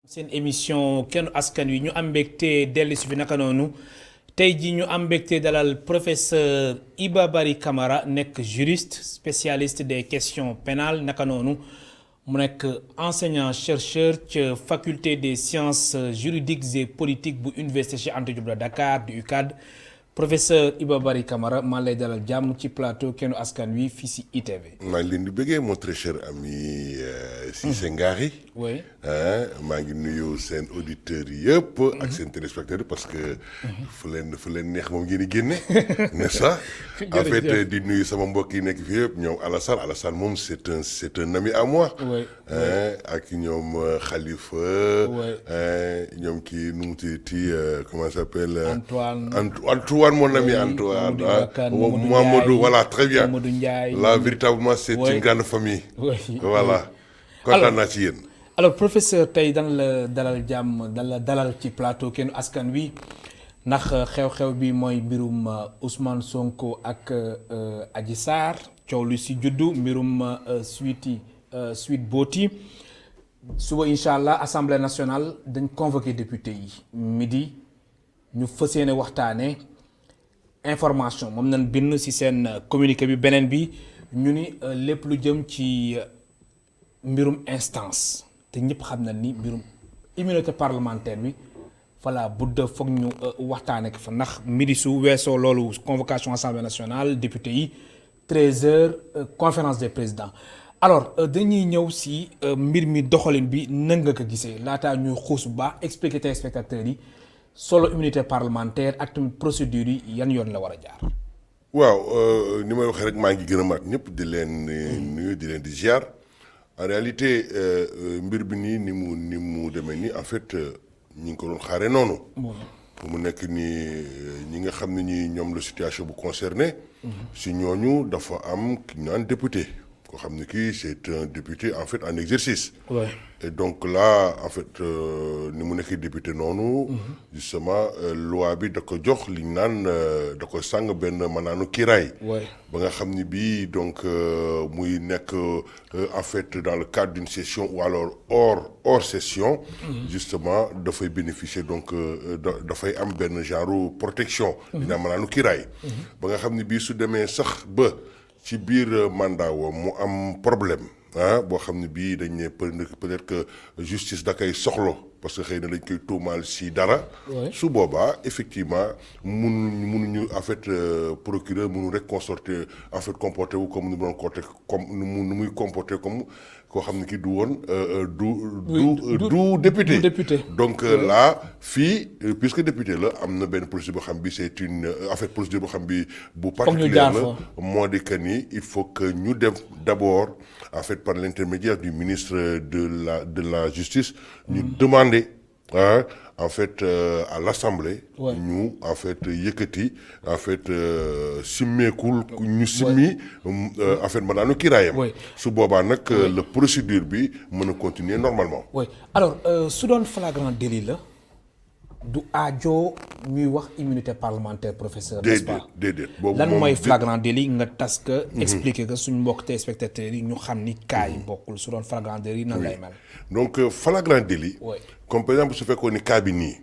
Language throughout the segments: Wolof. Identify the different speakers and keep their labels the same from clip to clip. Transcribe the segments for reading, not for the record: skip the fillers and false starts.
Speaker 1: seen émission kenn askan wi ñu am mbégte dellu si fi naka noonu tey ji ñu am mbégte dalal professeur Iba Barry Camara nekk juriste spécialiste des questions pénales naka noonu mu nekk enseignant chercheur ci faculté des sciences juridiques et politiques bu université Cheikh Anta Diop de Dakar du UCAD professeur Iba Barry Camara maa lay dalal jàmm ci plateau kenn askan wi fii si ITV.
Speaker 2: maa ngi leen di bëggee mon très cher ami Cissé Ngari.
Speaker 1: oui
Speaker 2: maa ngi nuyu seen auditeurs yëpp. ak seen téléspectateurs parce que. fu leen neex moom ngeen di génne. n'est-ce pas. en fait di nuyu sama mbokk yi nekk fii yëpp ñoom Alassane moom c'est un ami à moi. ak ñoom Khalifa. ñoom kii nu mu tuddati comment ça s'appelle. Antoine mon ami Antoine. Mamadou voilà très bien.
Speaker 1: Mamadou Ndiaye.
Speaker 2: Là véritablement c'est une grande famille. Voilà. kontaan naa ci yéen.
Speaker 1: alors professeur tey dan la dalal jàmm dalal ci plateau kenn askan wi ndax xew-xew bi mooy mbirum Ousmane Sonko ak Adji Sarr coow lu si juddu mbirum Sweet Beauty suba incha allah assemblée nationale dañ convoqué député yi midi ñu fas yéene waxtaane information moom nañ bind ci seen communiqué bi beneen bi ñu ni lépp lu jëm ci mbirum instance te ñëpp xam na ni mbirum immunité parlementaire bi voilà budda foog ñu waxtaane ko fa ndax midi su weesoo loolu convocation assemblée nationale député yi 13h conférence des présidents alors dañuy ñëw ci mbir mi doxalin bi nan nga ko gisee laataa ñuy xuus bu baax expliquer téléspectateurs yi solo immunité parlementaire ak tamit procédure yi yan yoon la war a jaar.
Speaker 2: waaw ni may waxee rek maa ngi gën a mat ñëpp di leen nuyu di leen di ziar en réalité mbir bi nii ni mu demee nii en fait ñi ngi ko doon xaaree noonu. mu nekk nii ñi nga xam ne ñi ñoom la situation bu concerné. si ñooñu dafa am ki ñu naan député. koo xam ne kii c'est un député en fait en exercice.
Speaker 1: Ouais.
Speaker 2: Et donc là en fait ni mu nekk député noonu. justement loi bi da ko jox li ñu naan da ko sàng benn maanaanu kiiraay. ba nga xam ni bii donc muy nekk en fait dans le cadre d'une session ou alors hors session. justement dafay bénéficier donc dafay am benn genre protection. li ñu naan maanaanu kiiraay. ba nga xam ni bii su demee sax ba. ci biir mandat woo mu am problème boo xam ne bii dañ ne peut-être que justice da koy soxlo parce que xëy na dañ koy tuumaal si dara. su boobaa effectivement mënuñu en fait procureur mënu rek consorter en fait comporté wu comme nu mu doon comporté comme nu muy comporté comme koo xam ne ki du woon du député. donc là fii puisque député la am na benn procédure boo xam bi c'est une en fait procédure boo xam bi bu particulière la moo di que ni il faut que ñu dem d'abord en fait par l'intermédiaire du ministre de la justice ñu demander en fait à l'Assemblée ñu en fait yëkkati en fait simmeekul ñu simmi en fait maanaam kiraayam su boobaa nag la procédure bi mën a continuer normalement.
Speaker 1: oui alors su doon flagrant délit la du aajo ñuy wax immunité parlementaire professeur. n'est-ce pas
Speaker 2: déedéet boobu
Speaker 1: lan mooy flagrant délit nga tas ka expliquer que suñ mbokk téléspectateurs yi ñu xam ni cas yi bokkul su doon flagrant délit nan lay mel.
Speaker 2: donc flagrant délit. comme par exemple su fekkoon ni cas bi nii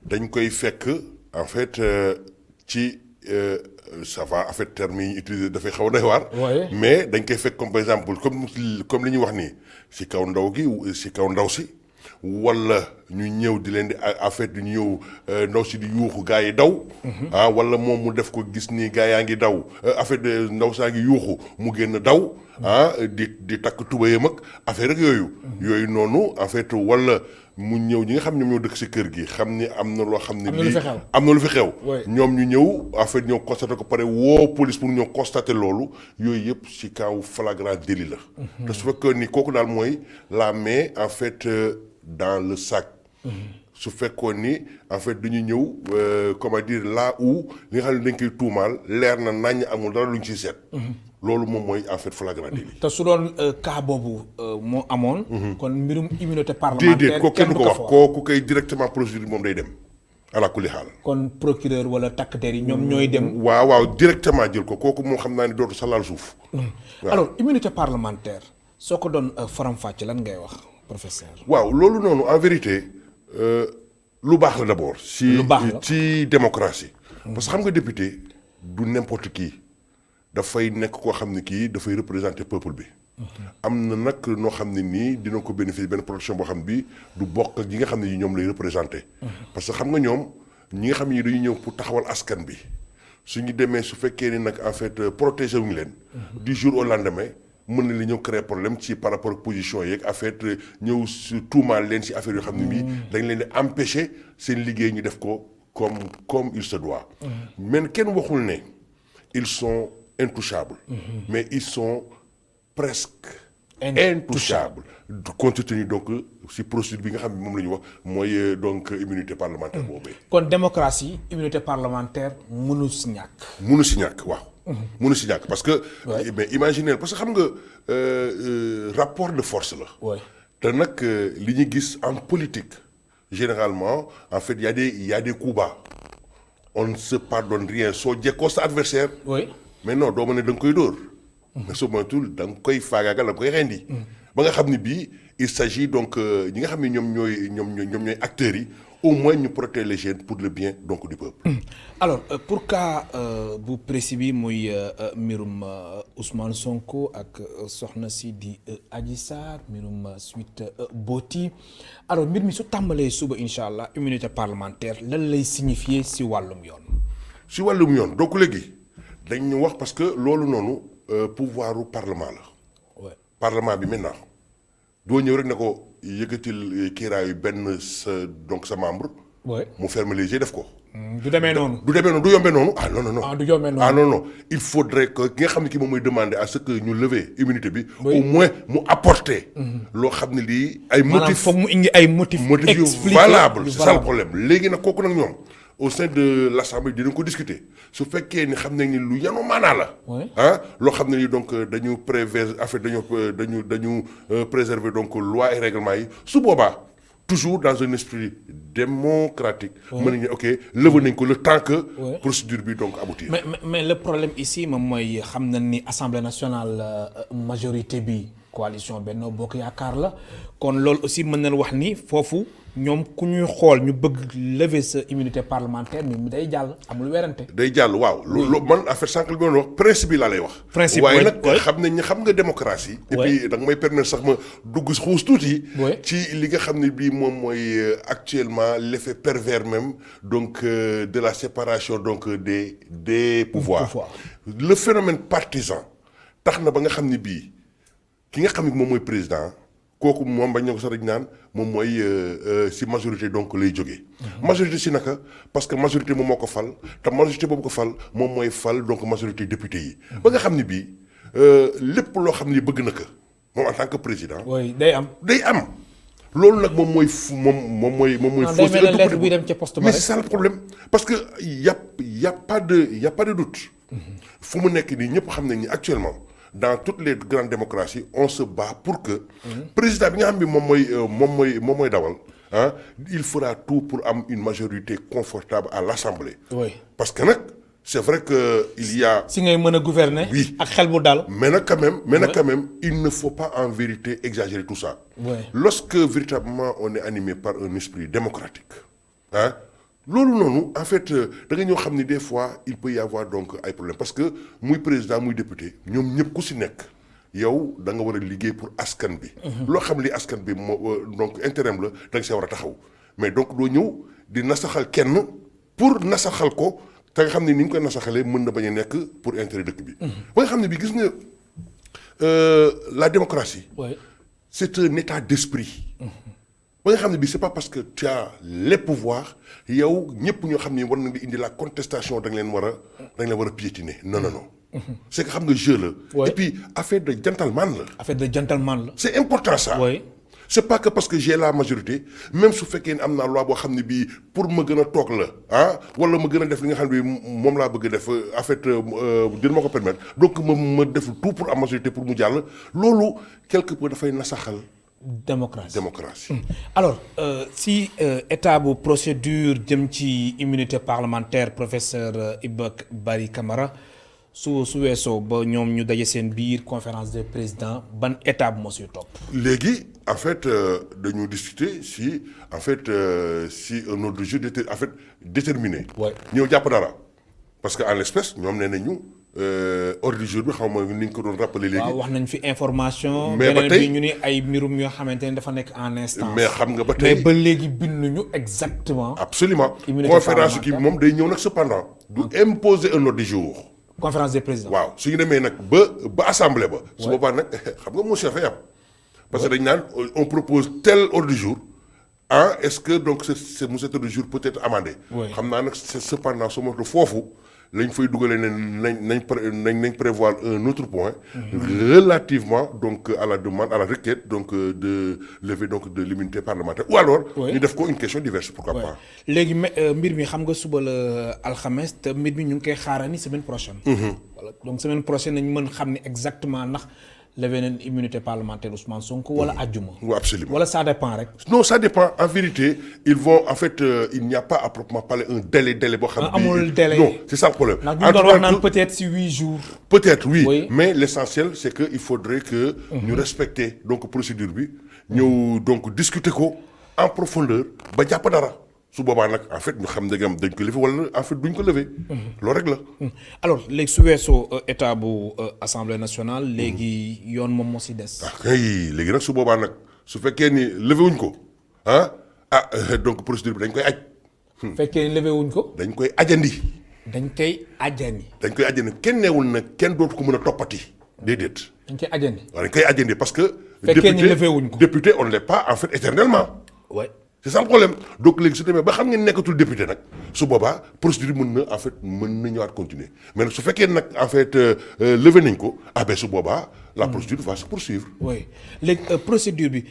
Speaker 2: dañ koy fekk en fait ci ça va en fait termes yi ñu utilisé dafay xaw a doy waar. mais dañ koy fekk comme par exemple comme li ñuy wax nii si kaw ndaw gi si kaw ndaw si. wala ñu ñëw di leen di en fait ñu ñëw ndaw si di yuuxu gaa yi daw. wala moom mu def ko gis ni gaa yaa ngi daw en fait ndaw saa ngi yuuxu mu génn daw. di takk tubayam ak affaire rek yooyu noonu en fait wala mu ñëw ñi nga xam ñoom ñoo dëkk si kër gi xam ni am na loo xam ne lii am na lu fi xew ñoom ñu ñëw en fait ñoo constaté ko pare woo police pour ñoo constaté loolu yooyu yëpp si kaw flagrant délit la te su fekkee ni kooku daal mooy la main en fait dans le sac su fekkoon ni en fait dañu ñëw comment dire là où li nga xam ne dañ koy tuumaal leer na naññ amul dara lu ñu ciy seet loolu moom mooy en fait flagrant délit.
Speaker 1: te su doon cas boobu moo amoon. kon mbirum immunité parlementaire.
Speaker 2: déedéet kooku kenn du ko wax kooku koy directement procédure moom day dem ala kulli xaal.
Speaker 1: kon procureur wala takk der yi ñoom ñooy dem.
Speaker 2: waaw directement jël ko kooku moom xam naa ne dootu sa laal suuf.
Speaker 1: alors immunité parlementaire soo ko doon faram-fàcce lan ngay wax professeur.
Speaker 2: waaw loolu noonu en vérité lu baax la d'abord.
Speaker 1: lu baax la
Speaker 2: ci démocratie. parce que xam nga député du n'importe qui dafay nekk koo xam ne kii dafay représenter peuple bi. am na nag noo xam ne nii dina ko bénéficier benn protection boo xam bi du bokk ak ñi nga xam ne ñoom lay représenter. parce que xam nga ñoom ñi nga xam ne dañuy ñëw pour taxawal askan bi suñu demee su fekkee ni nag en fait protéger wuñu leen. du jour au lendemain mën na li ñëw créer problème ci par rapport ak position yeeg en fait ñëw su tuumaal leen ci affaire yoo xam ne bii dañ leen di empêcher seen liggéey ñu def ko comme il se doit. mais kenn waxul ne ils sont intouchables. mais ils sont presque intouchables compte tenu donc si procédure bi nga xam ne moom la ñu wax mooy donc immunité parlementaire boobee.
Speaker 1: kon démocratie immunité parlementaire mënu si ñàkk.
Speaker 2: mënu si ñàkk waaw. mënu si ñàkk parce que. mais imaginez parce que xam nga rapport de force la. te nag li ñu gis en politique généralement en fait y a des coups bas on ne se pardonne rien soo jekkoo sa adversaire. mais non doo ma ne da nga koy dóor. mais soo moytuwul da nga koy faagaagal da nga koy rendi. ba nga xam ne bii il s'agit donc ñi nga xam ne ñoom ñooy acteurs yi au moins ñu protéger les jeunes pour le bien donc du peuple.
Speaker 1: alors pour cas bu précis bi muy mbirum Ousmane Sonko ak soxna si di Adji Sarr mbirum Sweet Beauty alors mbir mi su tàmbalee suba incha allah immunité parlementaire lan lay signifier si wàllum yoon.
Speaker 2: si wàllum yoon donc léegi dañ ñu wax parce que loolu noonu pouvoiru parlement la. parlement bi maintenant doo ñëw rek ne ko yëkkatil kiiraayu benn sa membre. mu fermer les yeux def ko.
Speaker 1: du demee noonu.
Speaker 2: du yombee noonu ah non.
Speaker 1: du yombee noonu
Speaker 2: ah non il faudrait que ki nga xam ne ki moom mooy demander à ce que ñu lever immunité bi. au moins mu apporter. loo xam ne lii ay motifs
Speaker 1: maanaam foog mu indi ay motifs.
Speaker 2: yu valable c'est ça le problème léegi nag kooku nag ñoom. au sein de l'Assemblée dinañ ko discuter su fekkee ni xam nañ ni lu yanu maanaa la. loo xam ne ni donc dañu préserver donc loi et règlement yi su boobaa toujours dans un esprit démocratique. mën nañu ok lever nañ ko le temps que. procédure bi donc aboutir.
Speaker 1: mais le problème ici moom mooy xam na ni Assemblée nationale majorité bi coalition Benno Bokk Yaakaar la kon loolu aussi mën na wax ni foofu. ñoom ku ñuy xool ñu bëgg lever sa immunité parlementaire mi day jàll amul werante.
Speaker 2: day jàll waaw. loolu man affaire sànq li ma wax principe bi laa lay wax.
Speaker 1: principe
Speaker 2: waaye nag xam nga démocratie. et puis da nga may permettre sax ma dugg xuus tuuti. ci li nga xam ne bii moom mooy actuellement l'effet pervers même donc de la séparation donc des pouvoirs. le phénomène partisan tax na ba nga xam ne bii ki nga xam ne moom mooy président. kooku moom bañ na ko sax dañu naan moom mooy si majorité donc lay jógee. majorité si naka parce que majorité moom moo ko fal te majorité boobu ko fal moom mooy fal donc majorité député yi. ba nga xam ne bii lépp loo xam ne bëgg na ko moom en tant que président.
Speaker 1: day am.
Speaker 2: loolu nag moom mooy moom mooy.
Speaker 1: fausse lettre bi dem ca poste ba
Speaker 2: mais c'est ça le problème parce que y a pas de doute. fu mu nekk nii ñëpp xam nañ ni actuellement. dans toutes les grandes démocraties on se bat pour que président bi nga xam bi moom mooy dawal il fera tout pour am une majorité confortable à l'Assemblée. parce que nag c'est vrai que il y a.
Speaker 1: si ngay mën a gouverner. ak xel bu dal.
Speaker 2: mais nag quand même il ne faut pas en vérité exagérer tout ça. lorsque véritablement on est animé par un esprit démocratique loolu noonu en fait da nga ñoo xam ni des fois il peut y avoir donc ay problèmes parce que muy président muy député ñoom ñëpp ku si nekk yow da nga war a liggéey pour askan bi. loo xam li askan bi moo donc intérêt la da nga see war a taxaw mais donc doo ñëw di nasaxal kenn pour nasaxal ko te nga xam ne ni nga koy nasaxalee mën na bañ a nekk pour intérêt dëkk bi. ba nga xam ne bi gis nga la démocratie. c'est un état d'esprit. ba nga xam ne bii c'est pas parce que tu as les pouvoirs yow ñëpp ñoo xam ne war nañ di indi la contestation da nga leen war a piétiner non. c'est que xam nga jeu la. et puis affaire de gentleman la. c'est important ça. c'est pas que parce que j'ai la majorité même su fekkee ne am naa loi boo xam ne bii pour ma gën a toog la wala ma gën a def li nga xam ne bii moom laa bëgg a def en fait dina ma ko permettre donc ma def tout pour am majorité pour mu jàll loolu quelque peu dafay nasaxal. démocratie.
Speaker 1: alors si état bu procédure jëm ci immunité parlementaire professeur Iba Barry Camara su weesoo ba ñoom ñu daje seen biir conférence des présidents ban étape moo siy topp.
Speaker 2: léegi en fait dañu discuter si en fait si un ordre du jour en fait déterminé. ñëw jàpp dara parce que en l'espèce ñoom nee nañu ordre du jour bi xaw ma ni ñu ko doon rappelé léegi.
Speaker 1: waaw wax nañ fi information.
Speaker 2: mais ba
Speaker 1: beneen
Speaker 2: tey
Speaker 1: bi ñu ni ay mbirum yoo xamante ne dafa nekk en instance.
Speaker 2: mais xam nga ba tey
Speaker 1: mais ba léegi binduñu exactement.
Speaker 2: absolument
Speaker 1: immunité
Speaker 2: conférence kii
Speaker 1: parlementaire.
Speaker 2: moom day ñëw nag cependant du imposer un ordre du jour.
Speaker 1: conférence des présidents.
Speaker 2: waaw su ñu demee nag ba assemblée ba. su boobaa nag xam nga motion dafay am. parce que dañ naan on propose tel ordre du jour est-ce que donc cet ordre du jour peut être amendé. xam naa nag c'est cependant su ma foofu lañ fay dugalee ne nañ prévoir un autre point. relativement donc à la demande à la requête donc de lever donc de l'immunité parlementaire ou alors. ñu def ko une question diverse pourquoi pas.
Speaker 1: léegi mbir mi xam nga suba la alxames te mbir mi ñu ngi koy xaarani semaine prochaine. voilà donc semaine prochaine nañ mën xam ne exactement ndax lever nañ immunité parlementaire Ousmane Sonko wala àjjuma.
Speaker 2: oui absolument
Speaker 1: wala ça dépend rek.
Speaker 2: non ça dépend en vérité ils vont en fait il n'y a pas à proprement parler un délai boo xam.
Speaker 1: amul délai
Speaker 2: non c'est ça le problème.
Speaker 1: ndax ñu doon wax naan peut-être si 8 jours.
Speaker 2: peut-être oui mais l'essentiel c'est que il faudrait que. ñu respecter donc procédure bi. ñëw donc discuter ko en profondeur ba jàpp dara. su boobaa nag en fait ñu xam ne dañ ko lever wala en fait duñ ko lever. loolu rek la.
Speaker 1: alors léegi su weesoo état bu assemblée nationale. léegi yoon moom moo si des.
Speaker 2: kay léegi nag su boobaa nag su fekkee ni lever wuñ ko donc procédure bi dañ koy aj.
Speaker 1: fekkee ni lever wuñ ko.
Speaker 2: dañ koy ajandi.
Speaker 1: dañ koy ajandi.
Speaker 2: kenn neewul nag kenn dootu ko mën a toppati déedéet.
Speaker 1: dañ koy ajandi.
Speaker 2: waaw dañ koy ajandi parce que.
Speaker 1: fekkee ni lever wuñ ko
Speaker 2: député on ne l'est pas en fait éternellement.
Speaker 1: ouais.
Speaker 2: c'est ça le problème donc léegi su demee ba xam ngeen nekkatul député nag su boobaa procédure mën na en fait mën na ñëwaat continuer mais nag su fekkee nag en fait levé nañ ko ben su boobaa la procédure va se poursuivre.
Speaker 1: oui léegi procédure bi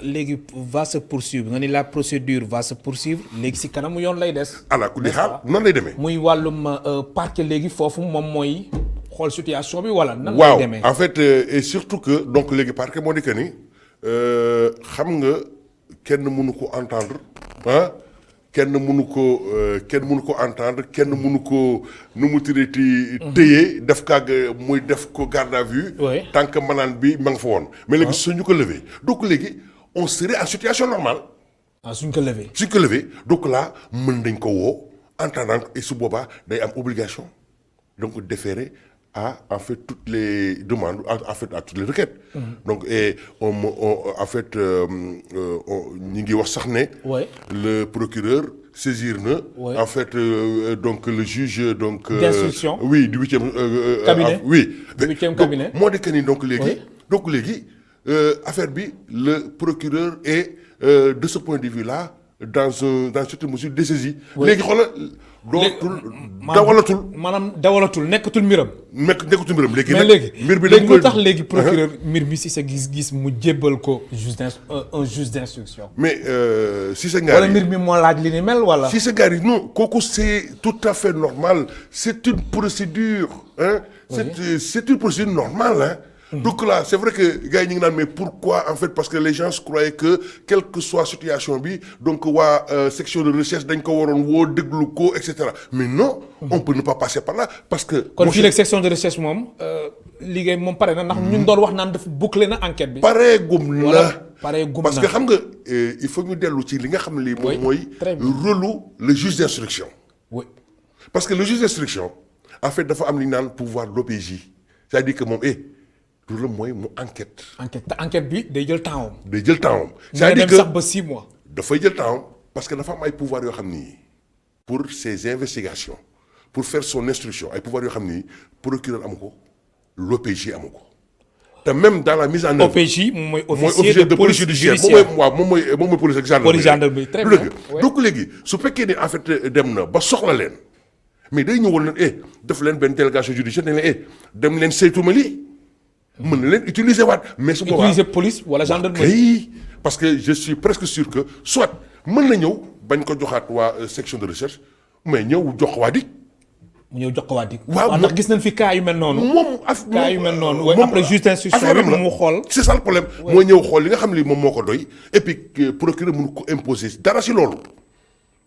Speaker 1: léegi va se poursuivre nga ni la procédure va se poursuivre léegi si kanamu yoon lay des.
Speaker 2: ala ku di xaar noonu lay demee.
Speaker 1: muy wàllum parquet léegi foofu moom mooy xool situation bi wala. nan lay demee
Speaker 2: waaw en fait et surtout que donc léegi parquet moo di que ni xam nga. kenn mënu ko entendre kenn mënu ko entendre kenn mënu ko nu mu tuddati téye def kaag muy def ko garde à vue tant que manaan bi ma nga fa woon mais léegi suñu ko lever donc léegi on serait en situation normale
Speaker 1: suñ ko
Speaker 2: lever donc là mën nañ ko woo entendant et su boobaa day am obligation donc déférer à en fait toutes les demandes en fait à toutes les requêtes. Donc et on en fait ñi ngi wax sax ne. le procureur saisir na. en fait donc le juge donc.
Speaker 1: d'instruction
Speaker 2: oui du 8e.
Speaker 1: cabinet
Speaker 2: oui.
Speaker 1: 8e cabinet
Speaker 2: moo nekk ni donc léegi. affaire bi le procureur est de ce point de vue là dans cette mesure dessaisi. léegi xoolal.
Speaker 1: dawalatul nekkatul mbiram.
Speaker 2: nekkatul mbiram léegi.
Speaker 1: mais léegi
Speaker 2: mbir bi
Speaker 1: léegi lu tax léegi procureur mbir bi si sa gis-gis mu jébbal ko un juge d'instruction.
Speaker 2: mais si sa ngaar
Speaker 1: wala mbir mi moo laaj li ni mel wala.
Speaker 2: si sa ngaar yi non kooku c'est tout à fait normal c'est une procédure c'est une procédure normale donc là c'est vrai que gars yi ñu ngi naan mais pourquoi en fait parce que les gens croyaient que quelle que soit situation bi donc waa section de recherche dañ ko waroon woo déglu ko et cetera mais non. on peut ne pas passer par là parce que.
Speaker 1: kon fii léegi section de recherche moom liggéey moom pare na ndax ñun doon wax naan dafa boucler na enquête bi.
Speaker 2: pareegum na parce que xam nga il faut ñu dellu ci li nga xam ne lii moom mooy. rôle le juge d'instruction.
Speaker 1: oui
Speaker 2: parce que le juge d'instruction en fait dafa am li ñu naan pouvoir d'OPJ c'est-à-dire que moom loolu mooy mu enquête.
Speaker 1: enquête bi day jël temps am.
Speaker 2: c'est-à-dire que
Speaker 1: sax ba 6 mois.
Speaker 2: dafay jël temps am parce que dafa am ay pouvoir yoo xam ni pour ses investigations pour faire son instruction ay pouvoir yoo xam ni procureur amu ko l'OPJ amu ko te même dans la mise en œuvre.
Speaker 1: OPJ moom mooy officier de police judiciaire
Speaker 2: moom mooy police ak
Speaker 1: gendarmerie. très bien
Speaker 2: donc léegi su fekkee ne en fait dem na ba soxla leen mais day ñëwoon leen def leen benn délégation judiciaire ne leen dem leen saytuma lii. mën na leen utiliser waat mais su boobaa
Speaker 1: utiliser police wala gendarmerie.
Speaker 2: parce que je suis presque sûr que soit mën na ñëw bañ ko joxaat waa section de recherche mais ñëw jox waa DIC.
Speaker 1: mu ñëw jox ko waa DIC.
Speaker 2: waaw
Speaker 1: ndax gis nañ fi cas yu mel noonu. cas yu mel noonu. après juge d'instruction bi mu xool.
Speaker 2: c'est ça le problème. mooy ñëw xool li nga xam ne moom moo ko doy et puis procureur mënu ko imposer dara si loolu.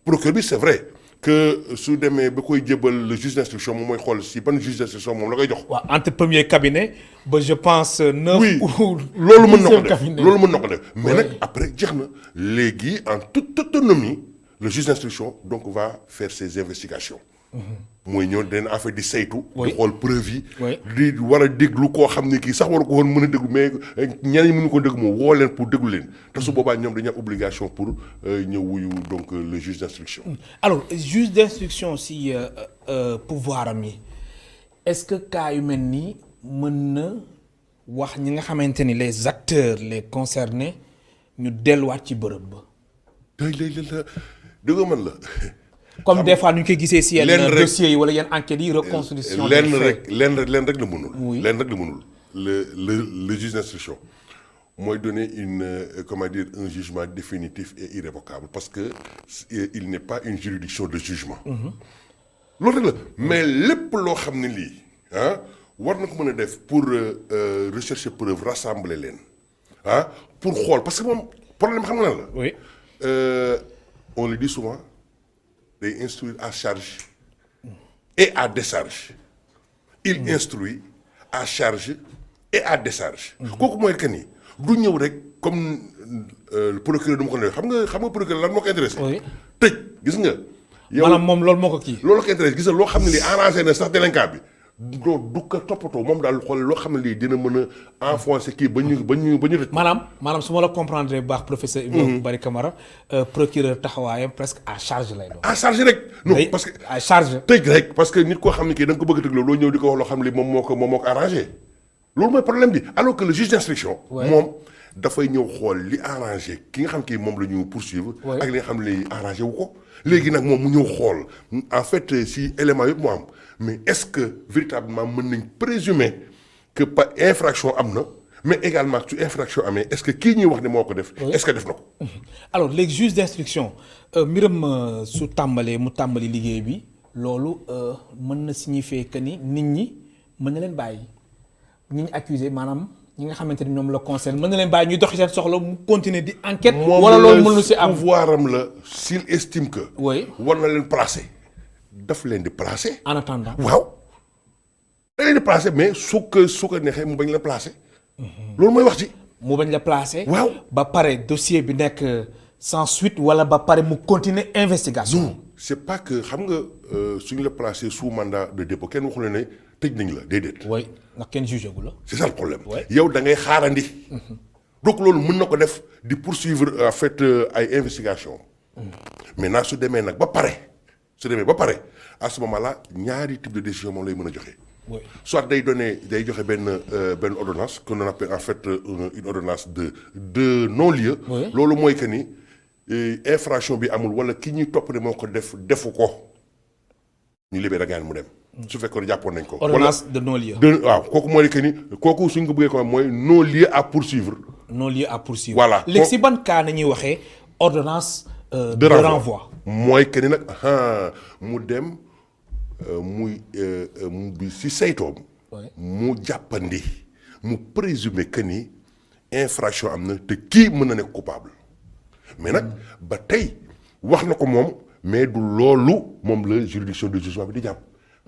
Speaker 2: procureur bi c'est vrai que su demee ba koy jébal le juge d'instruction moom mooy xool si ban juge d'instruction moom la koy jox.
Speaker 1: waaw entre premier cabinet ba je pense 9
Speaker 2: oui
Speaker 1: ou
Speaker 2: loolu mën na ko def
Speaker 1: cabinet.
Speaker 2: loolu mën na ko def mais nag après jeex na léegi en toute autonomie le juge d'instruction donc va faire ses investigations. mooy ñëw dina affaire di saytu. di xool preuve yi. di war a déglu koo xam ne kii sax war ko woon mën a déglu mais ñeneen ñi mënu ko déglu moom woo leen pour déglu leen. te su boobaa ñoom dañu am obligation pour ñëw wuyu donc le juge d'instruction.
Speaker 1: alors juge d'instruction si pouvoir am yi est-ce que cas yu mel nii mën na wax ñi nga xamante ni les acteurs les concernés ñu delluwaat ci bërëb ba.
Speaker 2: day la dëgg man la.
Speaker 1: comme des fois nu ñu koy gisee si yenn dossiers yi wala yenn enquêtes yi reconstitution.
Speaker 2: lenn rek la mënul.
Speaker 1: oui
Speaker 2: lenn rek la mënul le juge d'instruction mooy donner comment dire un jugement définitif et irrévocable parce que il n'est pas une juridiction de jugement. loolu rek la mais lépp loo xam ne lii war na ko mën a def pour rechercher preuve rassembler leen pour xool parce que moom problème xam nga lan la.
Speaker 1: oui
Speaker 2: on le dit souvent. day instruire à charge et à décharge. Il instruit à charge et à décharge. kooku mooy que ni du ñëw rek comme le procureur du ma ko ne xam nga procureur lan moo ko intéressé.
Speaker 1: oui
Speaker 2: tëj gis nga. yow
Speaker 1: maanaam moom loolu moo ko kii.
Speaker 2: loolu ko intéressé gis nga loo xam ne lii arrangé na sax délinquant bi. doo du ko toppatoo moom daal xool loo xam ne lii dina mën a enfoncer kii ba ñu rëcc.
Speaker 1: maanaam su ma la comprendre bu baax professeur Ibrahima Bari Camara procureur taxawaayam presque à charge lay doon.
Speaker 2: à charge rek. non parce que
Speaker 1: à charge.
Speaker 2: tëj rek parce que nit koo xam ne kii da nga ko bëgg a tëgloo loo ñëw di ko wax loo xam ne lii moom moo ko arrangé loolu mooy problème bi alors que le juge d'instruction. moom dafay ñëw xool li arrangé ki nga xam kii moom la ñu poursuivre. ak li nga xam ne lii arrangé wu ko. léegi nag moom mu ñëw xool en fait si élément yëpp mu am. mais est-ce que véritablement mën nañ présumer que par infraction am na mais également su infraction amee est-ce que kii ñuy wax ne moo ko def. est-ce que def na ko.
Speaker 1: alors léegi juge d'instruction mbiram su tàmbalee mu tàmbali liggéey bi loolu mën na signifier que ni nit ñi mën na leen bàyyi ñi ñu accusé maanaam ñi nga xamante ni ñoom la concerne mën na leen bàyyi ñuy doxi seen soxla mu continuer di enquête. wala loolu mën na si am
Speaker 2: pouvoir am la s'il estime que.
Speaker 1: oui
Speaker 2: war na leen placer. daf leen di placer.
Speaker 1: en attendant
Speaker 2: waaw. da leen di placer mais su ko neexee mu bañ la placer. loolu mooy wax ci.
Speaker 1: mu bañ la placer.
Speaker 2: waaw
Speaker 1: ba pare dossier bi nekk sans suite wala ba pare mu continuer investigation.
Speaker 2: non c'est pas que xam nga suñu la placer sous mandat de dépôt kenn waxu la ne tëj nañ la déedéet.
Speaker 1: oui ndax kenn jugé gu la.
Speaker 2: c'est ça le problème. yow da ngay xaarandi. donc loolu mën na ko def di poursuivre en fait ay investigation maintenant su demee nag ba pare. su demee ba pare à ce moment-là ñaari type de décision moom lay mën a joxe. soit day joxe benn ordonnance qu'on appelle en fait une ordonnance de non-lieu. loolu mooy que ni infraction bi amul wala ki ñuy topp ne moo ko defu ko ñu libéré gaan mu dem. su fekkoon jàppoon nañ ko.
Speaker 1: ordonnance de non-lieu.
Speaker 2: waaw kooku mooy que ni kooku suñ ko bëggee ko mooy non-lieu à poursuivre.
Speaker 1: non-lieu à poursuivre.
Speaker 2: voilà
Speaker 1: léegi si ban cas nañuy waxee ordonnance. de renvoi
Speaker 2: mooy que ni nag mu dem muy bi si saytoom. mu jàppandi mu présumer que ni infraction am na te kii mën na nekk coupable mais nag ba tey wax na ko moom mais du loolu moom la juridiction de jugement bi di jàpp.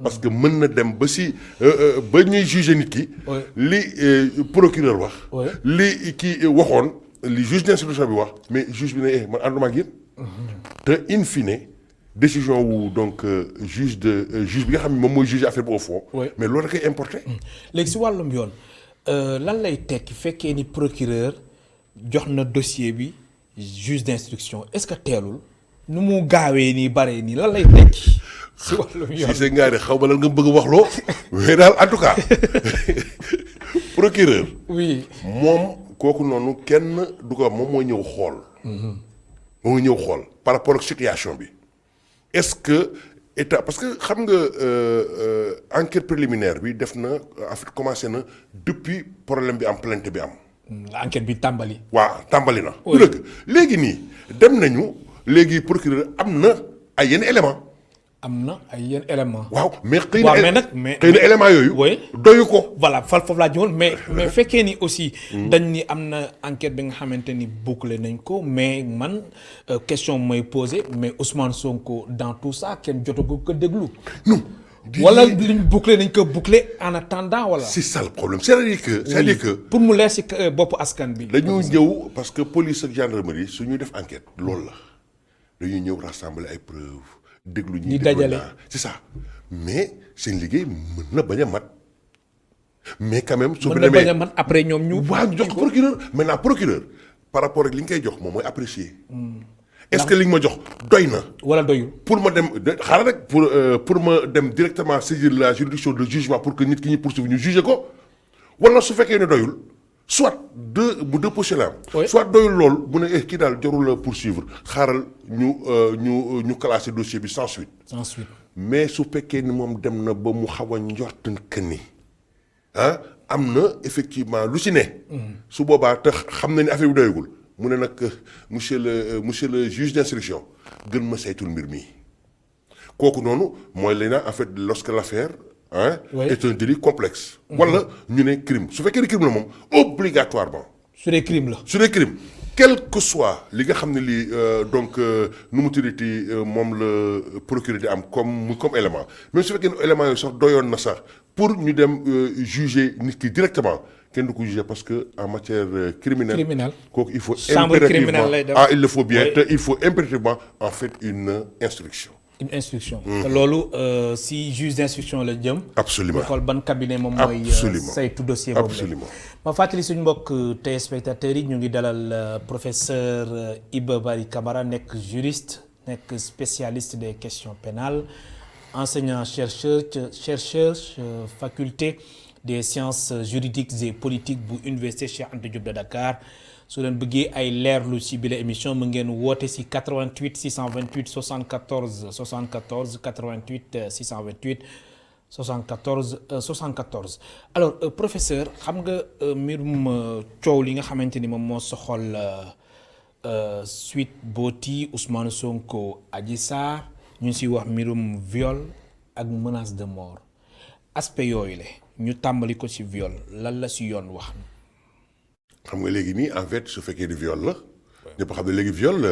Speaker 2: parce que mën na dem ba si ba ñuy juger nit ki. li procureur wax. li kii waxoon li juge d'instruction bi wax mais juge bi ne man ànduma ak yéen. te in fine décision wu donc juge bi nga xam ne moom mooy juge affaire bi au fond. mais loolu da koy importé.
Speaker 1: léegi si wàllum yoon lan lay tekki fekkee ni procureur jox na dossier bi juge d'instruction est-ce que teelul nu mu gaawee nii baree nii lan lay tekki si wàllum yoon.
Speaker 2: si ngaari xaw ma lan nga bëgg a wax loo mais daal en tout cas procureur.
Speaker 1: oui
Speaker 2: moom kooku noonu kenn du ko moom mooy ñëw xool. moom mooy ñëw xool par rapport ak situation bi est-ce que état parce que xam nga enquête préliminaire bi def na en fait commencé na depuis problème bi am plainte bi am.
Speaker 1: enquête bi tàmbali.
Speaker 2: waaw tàmbali na. du dëgg léegi nii dem nañu léegi procureur am na ay yenn éléments
Speaker 1: am na ay yenn éléments.
Speaker 2: waaw mais xëy
Speaker 1: waaw
Speaker 2: na
Speaker 1: mais
Speaker 2: xëy na éléments yooyu.
Speaker 1: oui
Speaker 2: doyu ko.
Speaker 1: voilà foofu laa jëmoon mais fekkee ni aussi. dañ ni am na enquête bi nga xamante ni bouclé nañ ko mais man question mooy posé mais Ousmane Sonko dans tout ça kenn jotagu ko déglu.
Speaker 2: non.
Speaker 1: wala liñ bouclé nañ ko bouclé en attendant wala.
Speaker 2: c'est ça le problème c'est-à-dire que.
Speaker 1: pour mu leer si boppu askan bi.
Speaker 2: dañoo ñëw parce que police ak gendarmerie su ñuy def enquête loolu la dañuy ñëw rassembler ay preuves. déglu ñi
Speaker 1: dajale
Speaker 2: c'est ça mais seen liggéey mën na bañ a mat mais quand même. su
Speaker 1: mën na bañ a mat après ñoom ñu.
Speaker 2: waaw ñu jox procureur maintenant procureur par rapport ak li nga koy jox moom mooy apprécier. est-ce que li nga ma jox doy na.
Speaker 1: wala doyul.
Speaker 2: pour ma dem xaaral rek pour ma dem directement saisir la juridiction de jugement pour que nit ki ñuy poursuivre ñu juger ko wala su fekkee ne doyul soit deux positions la am. soit doyul lool mu ne kii daal jarul la poursuivre xaaral ñu classer dossier bi sans suite.
Speaker 1: sans suite.
Speaker 2: mais su fekkee ni moom dem na ba mu xaw a njort que ni am na effectivement lu ci ne. su boobaa tax xam na ni affaire bi doyagul. mu ne nag monsieur le juge d'instruction gën ma saytul mbir mi kooku noonu mooy li na en fait lorsque l'affaire est un délit complexe. wala ñu ne crime su fekkee ne crime la moom obligatoirement.
Speaker 1: su dee crime la.
Speaker 2: su dee crime quel que soit li nga xam ne lii donc nu mu tuddati moom la procureur di am comme élément même su fekkee ne élément yooyu sax doyoon na sax pour ñu dem juger nit ki directement. kenn du ko juger parce que en matière criminelle kooku il faut impérativement il le faut bien te il faut impérativement en fait une instruction.
Speaker 1: te loolu si juge d'instruction la jëm.
Speaker 2: absolument
Speaker 1: xool ban cabinet moom mooy. saytu dossier boobu
Speaker 2: absolument
Speaker 1: ma fàttali suñu mbokk téléspectateurs yi ñu ngi dalal professeur Iba Barry Camara nekk juriste nekk spécialiste des questions pénales enseignant chercheur faculté des sciences juridiques et politiques bu université Cheikh Anta Diop de Dakar su leen bëggee ay leerlu ci bile émission mu ngeen woote ci 88 628 74 74 88 628 74 alors professeur xam nga mbirum coow li nga xamante ni moom moo soxal Sweet Beauty Ousmane Sonko Adji Sarr ñu ngi ciy wax mbirum viol ak menace de mort aspect yooyu la ñu tàmbali ko ci viol lan la ci yoon wax.
Speaker 2: xam nga léegi nii en fait su fekkee di viol la. ñëpp xam ne léegi viol.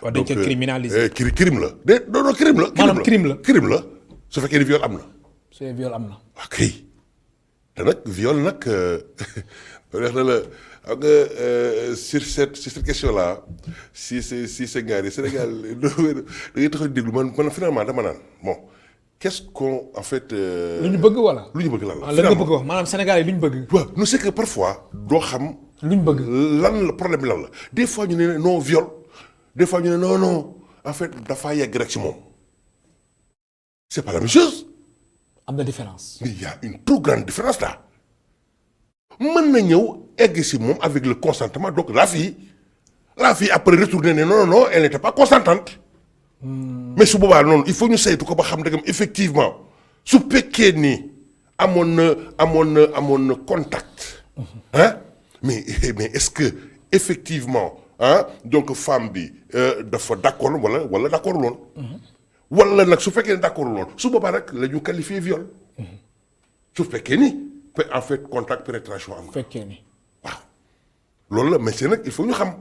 Speaker 1: waaw dañ ko criminaliser
Speaker 2: crime la non crime la.
Speaker 1: maanaam
Speaker 2: crime la su fekkee di viol am na.
Speaker 1: su dee viol am na.
Speaker 2: ok te nag viol nag wax na la xam nga sur cette question là si c'est gars yi Sénégal da ngay tax a déglu man finalement dama naan bon. qu'est-ce qu'on en fait.
Speaker 1: lu ñu bëgg wala.
Speaker 2: lu ñu bëgg lan la.
Speaker 1: lan nga bëgg wax maanaam Sénégal yi lu ñu bëgg.
Speaker 2: waaw nous c'est que parfois doo xam.
Speaker 1: lu ñu bëgg
Speaker 2: lan la problème bi lan la des fois ñu ne non viol des fois ñu ne non en fait dafa yegg rek ci moom c'est pas la même chose.
Speaker 1: am na différence.
Speaker 2: mais il y a une trop grande différence là mën na ñëw egg ci moom avec le consentement donc la fille après retourner ne non elle n'était pas consentante. mais su boobaa noonu il faut ñu saytu ko ba xam dëggam effectivement su fekkee ni amoon na contact. mais est-ce que effectivement donc femme bi dafa d'accord wala d'accord loon. wala nag su fekkee ne d'accord loon su boobaa nag la ñu qualifier viol. su fekkee ni en fait contact pénétration am.
Speaker 1: fekkee ni
Speaker 2: waaw loolu la mais c'est nag il faut ñu xam.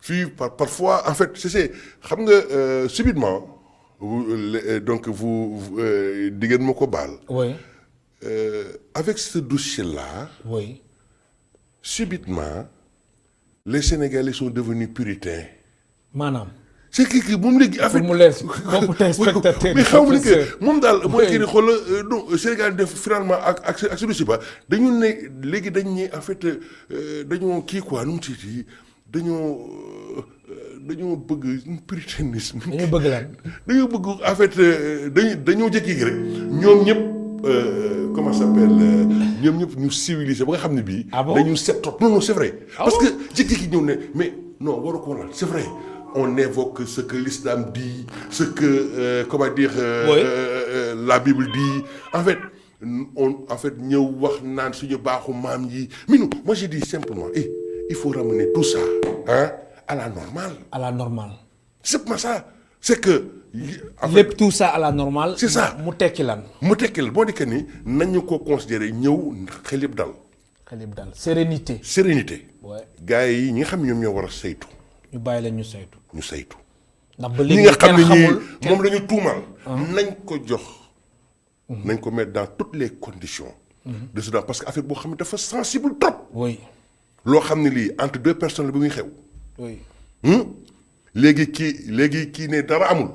Speaker 2: fii parfois en fait c'est xam nga subitement donc vous di ngeen ma ko baal.
Speaker 1: oui.
Speaker 2: avec ce dossier-là.
Speaker 1: oui.
Speaker 2: subitement les Sénégalais sont devenus puritains.
Speaker 1: maanaam.
Speaker 2: c'est que moom léegi. en fait
Speaker 1: pour mu leer si boppu téléspectateur
Speaker 2: mais xam nga que moom daal mooy kii di xool non Sénégal def finalement ak ce dossier ba dañu ne léegi dañ ne en fait dañoo kii quoi nu mu tiiti dañoo bëgg puritanisme.
Speaker 1: dañoo bëgg lan.
Speaker 2: dañoo bëgg en fait dañoo jékki rek ñoom ñëpp comment ça s'appelle ñoom ñëpp ñu civilisé ba nga xam ne bii.
Speaker 1: ah bon
Speaker 2: dañu set trop non c'est vrai. parce que jékki-jékki ñëw ne mais non waru ko lan c'est vrai on évoque ce que l'islam dit ce que comment dire. la Bible dit en fait ñëw wax naan suñu baaxu maam yi mais non moi je dis simplement il faut ramener tout ça à la normale.
Speaker 1: à la normale.
Speaker 2: c'est pas ça c'est que.
Speaker 1: en fait lépp tout ça à la normale.
Speaker 2: c'est ça
Speaker 1: mu tekki lan.
Speaker 2: mu tekki lan boo dikkee ni nañu ko considérer ñëw xel yëpp dal.
Speaker 1: xel yëpp dal sérénité.
Speaker 2: sérénité.
Speaker 1: waaw
Speaker 2: gars yi ñi nga xam ne ñoom ñoo war a saytu.
Speaker 1: ñu bàyyi leen ñu saytu.
Speaker 2: ñu saytu.
Speaker 1: ndax ba
Speaker 2: ñi
Speaker 1: léegi
Speaker 2: nga xam ne ñii
Speaker 1: kenn
Speaker 2: moom la ñu tuumal. nañ ko jox. nañ ko mettre dans toutes les conditions. de ce parce que affaire boo xam ne dafa sensible trop.
Speaker 1: oui.
Speaker 2: loo xam ne lii entre deux personnes la bi muy xew.
Speaker 1: oui.
Speaker 2: léegi kii ne dara amul.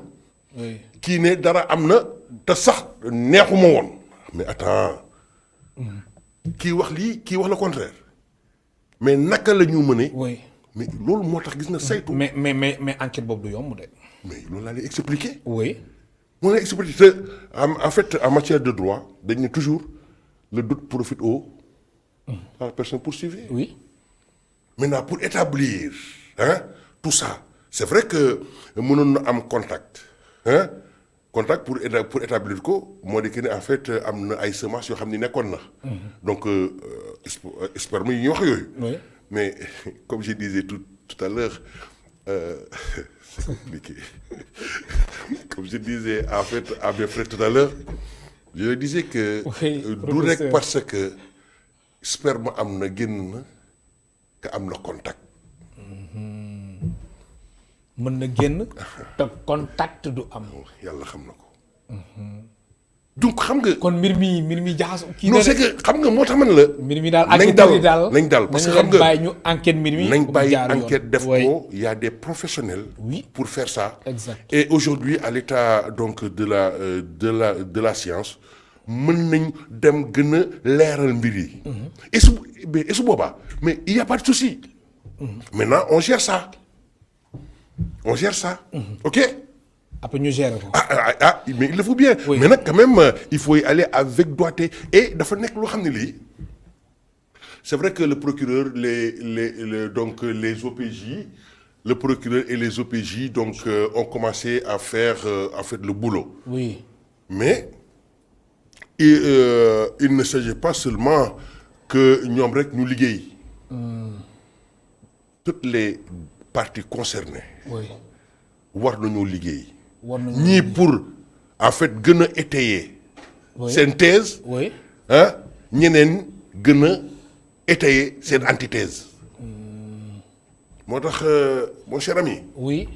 Speaker 1: oui.
Speaker 2: kii ne dara am na te sax neexuma woon. mais attends kii wax lii kii wax le contraire mais naka la ñu mënee.
Speaker 1: oui.
Speaker 2: mais loolu moo tax gis nga saytu.
Speaker 1: mais enquête boobu du yomb de.
Speaker 2: mais loolu laa lay expliquer.
Speaker 1: oui.
Speaker 2: moo lay expliquer te en fait en matière de droit dañ ne toujours le doute profite à la personne poursuivie.
Speaker 1: oui.
Speaker 2: Maintenant pour établir tout ça c'est vrai que mënoon na am contact contact pour établir ko moo di que ne en fait am na ay semences yoo xam ni nekkoon na. donc sperme yi ñuy wax yooyu.
Speaker 1: oui.
Speaker 2: mais comme je disais tout à l'heure c'est compliqué comme je disais en fait à mes frères tout à l'heure je disais que. du rek parce que sperme am na génn na que am na contact.
Speaker 1: mën na génn te contact du am.
Speaker 2: yàlla xam na ko. donc xam nga.
Speaker 1: kon mbir mi jaxas. kii
Speaker 2: non c'est que xam nga moo tax man la.
Speaker 1: mbir mi daal
Speaker 2: nañ dal parce que xam nga
Speaker 1: bàyyi ñu enquête mbir mi.
Speaker 2: nañ bàyyi enquête def ko y a des professionnels.
Speaker 1: oui.
Speaker 2: pour faire ça.
Speaker 1: exact.
Speaker 2: et aujourd'hui à l'état donc de la science mën nañ dem gën a leeral mbir yi. et su boobaa mais il y a pas de souci. maintenant on gère ça. ok.
Speaker 1: après ñu gérer ko.
Speaker 2: mais il le faut bien.
Speaker 1: oui.
Speaker 2: mais nag quand même il faut y aller avec doigté et dafa nekk loo xam ne lii c'est vrai que le procureur donc les OPJ le procureur et les OPJ donc ont commencé à faire en fait le boulot.
Speaker 1: oui.
Speaker 2: mais il ne s'agit pas seulement que ñoom rek ñu liggéey. toutes les parties concernées.
Speaker 1: oui.
Speaker 2: war nañoo liggéey.
Speaker 1: war nañoo
Speaker 2: ñii pour en fait gën a étayer.
Speaker 1: oui.
Speaker 2: seen thèse.
Speaker 1: oui.
Speaker 2: ñeneen gën a étayer seen antithèse. moo tax mon cher ami.
Speaker 1: oui.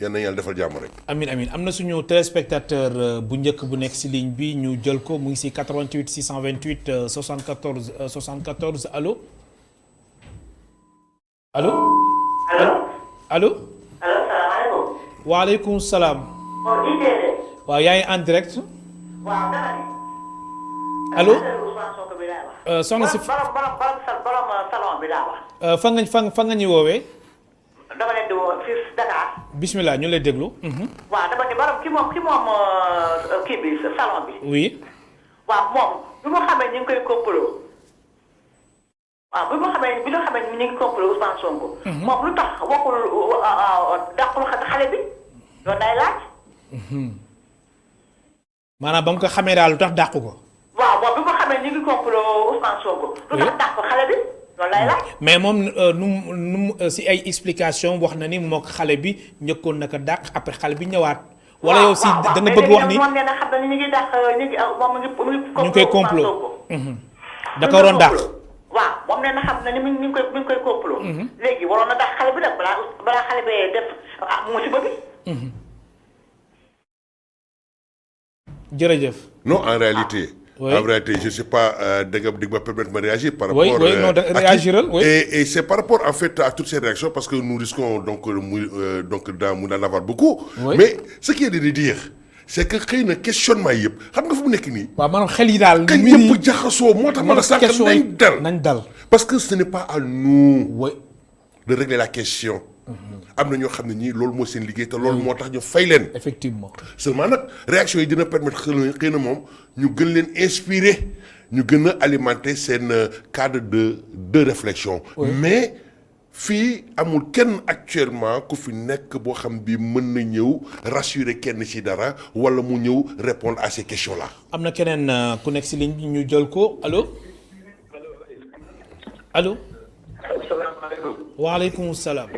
Speaker 2: yal na yàlla defal jàmm rek.
Speaker 1: amin am na suñu téléspectateur bu njëkk bu nekk ci ligne bi ñu jël ko mu ngi ci 88 628 74 74 allo. allo.
Speaker 3: allo.
Speaker 1: allo.
Speaker 3: allo salaamaaleykum.
Speaker 1: waaleykum salaam.
Speaker 3: bon Idée.
Speaker 1: waaw yaa ngi en direct.
Speaker 3: waaw dama ni.
Speaker 1: allo.
Speaker 3: Ousmane Sonko bi laay wax.
Speaker 1: soxna si
Speaker 3: borom salon bi laa wax.
Speaker 1: fa nga ñu woowee.
Speaker 3: dama leen di woo fii Dakar.
Speaker 1: bismillah ñu lay déglu.
Speaker 3: waaw dama ni borom ki moom kii bi salon bi.
Speaker 1: oui.
Speaker 3: waaw moom bi mu xamee ñu ngi koy complot. waaw bi ñu xamee ñu ngi complot Ousmane Sonko. moom lu tax waxul dàqul xale bi loolu day laaj.
Speaker 1: maanaam ba mu ko xamee daal lu tax dàq ko.
Speaker 3: waaw moom bi mu xamee ñu ngi complot Ousmane Sonko. lu tax dàq xale bi loolu day laaj.
Speaker 1: mais moom nu si ay explication wax na ni mook xale bi njëkkoon na ko dàq après xale bi ñëwaat. wala yow si da nga bëgg wax ni
Speaker 3: moom nee na xam ne ñu ngi dàq moom mu ngi
Speaker 1: ñu koy complot. da ko waroon dàq.
Speaker 3: waaw moom nee na xam ne ni mi ngi koy complot. léegi waroon na dàq xale bi nag balaa xale bee def musiba bi.
Speaker 1: jërëjëf.
Speaker 2: non en réalité.
Speaker 1: oui.
Speaker 2: En réalité je sais pas di nga permettre ma réagir. par rapport
Speaker 1: oui non da réagiral oui.
Speaker 2: et c'est par rapport en fait à toutes ces réactions parce que nous risquons donc d'en avoir beaucoup.
Speaker 1: oui.
Speaker 2: mais ce qui est de dire c'est que xëy na questionnement yëpp xam nga fu mu nekk nii.
Speaker 1: waaw maanaam xel yi daal.
Speaker 2: kañ yëpp jaxasoo moo tax. mën a sànq
Speaker 1: nañ dal.
Speaker 2: parce que ce n'est pas à nous.
Speaker 1: oui.
Speaker 2: de régler la question. am na ñoo xam ne ñii loolu moo seen liggéey te loolu moo tax ñu fay leen.
Speaker 1: effectivement.
Speaker 2: seulement nag réaction yi dina permettre xëy na moom ñu gën leen inspirer ñu gën a alimenter seen cadre de réflexion.
Speaker 1: oui.
Speaker 2: mais fii amul kenn actuellement ku fi nekk boo xam bi mën na ñëw rassurer kenn ci dara wala mu ñëw répondre à ces questions là.
Speaker 1: am na keneen ku nekk ci ligne bi ñu jël ko allo. allo.
Speaker 4: asalaamaaleykum.
Speaker 1: waaleykum salaam.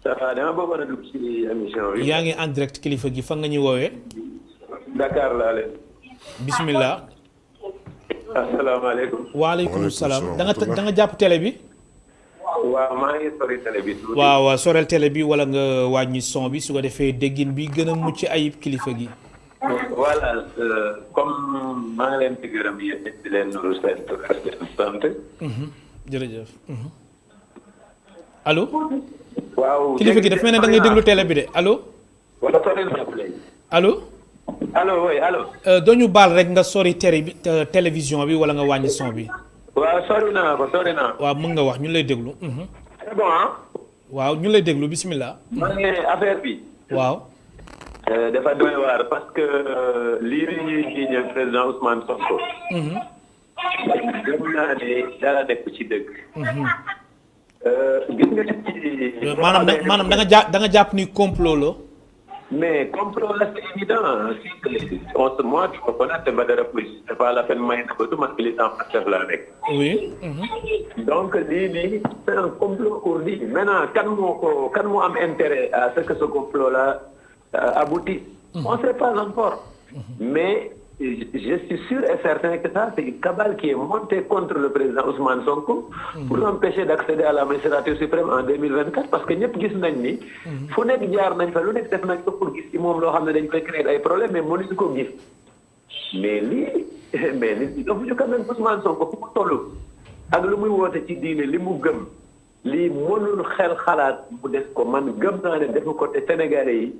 Speaker 4: dama bëggoon a dugg ci émission bi.
Speaker 1: yaa ngi en direct kilifa gi fa nga ñu woowee.
Speaker 4: Dakar laa leen.
Speaker 1: bismillah.
Speaker 4: asalaamaaleykum.
Speaker 1: waaleykum salaam da nga jàpp télé bi.
Speaker 4: waaw maa ngi sori télé bi.
Speaker 1: waaw sorel télé bi wala nga wàññi son bi su ko defee déggin bi gën a mucc ayib kilifa gi.
Speaker 4: voilà comme maa ngi leen di gërëm yéen di leen nuyu seen tur ak seen sant.
Speaker 1: jërëjëf. allo.
Speaker 4: waaw
Speaker 1: kilifa gi dafa mel ne da ngay déglu télé bi de allo.
Speaker 4: wala sori na léegi.
Speaker 1: allo.
Speaker 4: allo oui allo.
Speaker 1: doo ñu baal rek nga sori télévision bi wala nga wàññi son bi.
Speaker 4: waaw sori naa ko sori naa.
Speaker 1: waaw mën nga wax ñu lay déglu.
Speaker 4: c'est bon ah.
Speaker 1: waaw ñu lay déglu bismillah.
Speaker 4: maa ngi affaire bi.
Speaker 1: waaw.
Speaker 4: dafa doy waar parce que lii bi ñuy jiiñal président Ousmane Sonko. gëm naa ne dara nekk ci dëgg. gis nga nit ci.
Speaker 1: maanaam da nga jàpp ni complot la.
Speaker 4: mais complot là c'est évident si moi tu me connais Badara Pouye c'est pas la peine may na ko du man militant Pastef laa nekk.
Speaker 1: oui.
Speaker 4: donc lii nii c'est un complot pour lui maintenant kan moo am intérêt à ce que ce complot là aboutisse. On ne sait pas encore. Mais je suis sûr et certain que ça, c'est une cabale qui est montée contre le président Ousmane Sonko pour l'empêcher d'accéder à la magistrature suprême en 2024 parce que ñëpp gis nañ ni. fu nekk jaar nañ fa lu nekk def nañ ko pour gis ci moom loo xam ne dañ koy créer ay problèmes mais mënuñu ko gis. mais nit ñi defuñu quand même Ousmane Sonko fu mu toll ak lu muy woote ci diine li mu gëm lii mënul xel xalaat mu def ko man gëm naa ne defu ko te Sénégalais yi.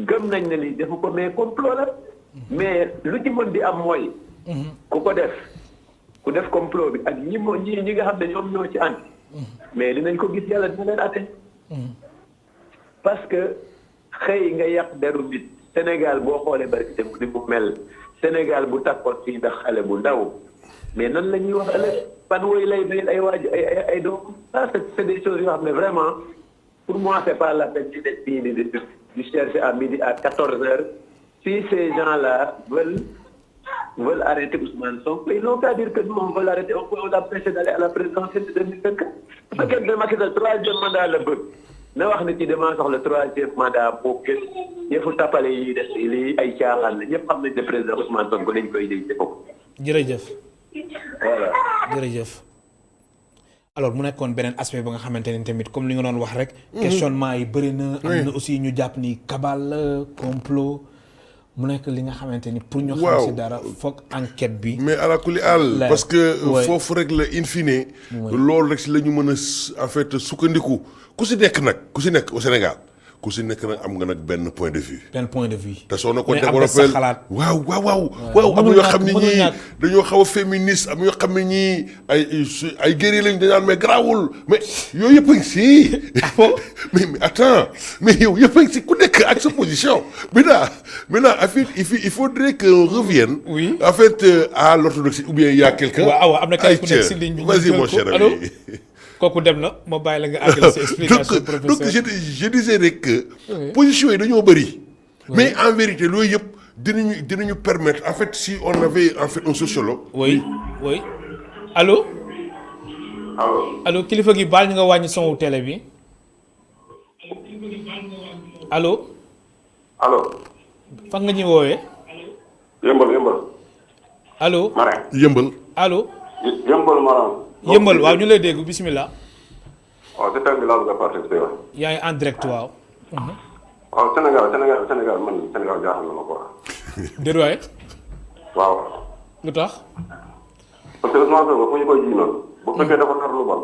Speaker 4: gëm nañ ne lii defu ko mais complot la mais lu ci mën di am mooy ku def complot bi ak ñi nga xam ne ñoom ñoo ci ànd mais dinañ ko gis yàlla dina leen atte parce que xëy nga yàq deru nit Sénégal boo xoolee barki te ni mu mel Sénégal bu takkoon fii ndax xale bu ndaw mais nan la ñuy wax ëllëg fan woy lay bayil ay waaju ay doom ça c'est des choses yoo xam ne vraiment pour moi c'est pas la peine ci des fii di chercher à midi à 14h si ces gens-là veulent arrêter Ousmane Sonko ils n'ont qu'à dire que nous on veut l'arrêter on peut l'empêcher d'aller à la présidentielle de 2024. bu fekkee ne Macky Sall troisième mandat la bëgg na wax ne ci damaa soxla troisième mandat boo gën yëfu tapale yi def lii ay caaxaan la ñëpp xam nañ ne président Ousmane Sonko dañ koy jël ci bopp.
Speaker 1: jërëjëf.
Speaker 4: voilà.
Speaker 1: jërëjëf. alors mu nekkoon beneen aspect ba nga xamante ne tamit comme li nga doon wax rek. questionnement yi bëri na. am na aussi ñu jàpp ni cabale la complot mu nekk li nga xamante ni pour ñu xam si dara foog enquête bi.
Speaker 2: mais ala kulli àll parce que foofu rek la in fine. loolu rek si la ñu mën a en fait sukkandiku ku si nekk au Sénégal ku si nekk nag am nga nag benn point de vue. te soo na ko développé waaw am na ñoo xam ne ñii dañoo xaw a féministe am ñoo xam ne ñii ay guerrier lañ dañu naan mais garaawul mais yooyu yëpp a ngi si. mais attends mais yow yëpp a ngi si ku nekk ak sa position. maintenant en fait il faudrait qu'on revienne.
Speaker 1: oui
Speaker 2: en fait à l'orthodoxie ou bien il y a quelqu'un.
Speaker 1: waaw am na kay ku nekk si ligne bi
Speaker 2: vas-y mon cher ami.
Speaker 1: kooku dem na ma bàyyi la nga àggale sa explication professeur
Speaker 2: donc je disais rek que position yi dañoo bëri mais en vérité loolu yëpp dinañu permettre en fait si on avait en fait un sociologue.
Speaker 1: oui allo kilifa gi baal ñu nga wàññi son télé bi allo fan nga ñuy woowee
Speaker 5: yëmbal
Speaker 1: allo
Speaker 2: yëmbal
Speaker 5: maram
Speaker 1: yëmbal waaw ñu lay dégg bismillah.
Speaker 5: waaw c'est un village de participer.
Speaker 1: yaa ngi en direct waaw.
Speaker 5: waaw Sénégal man Sénégal jaaxal na ma quoi.
Speaker 1: déedéet waay.
Speaker 5: waaw.
Speaker 1: lu tax.
Speaker 5: parce que Ousmane Sonko fu ñu koy jiinal. bu fekkee dafa nar lu bon.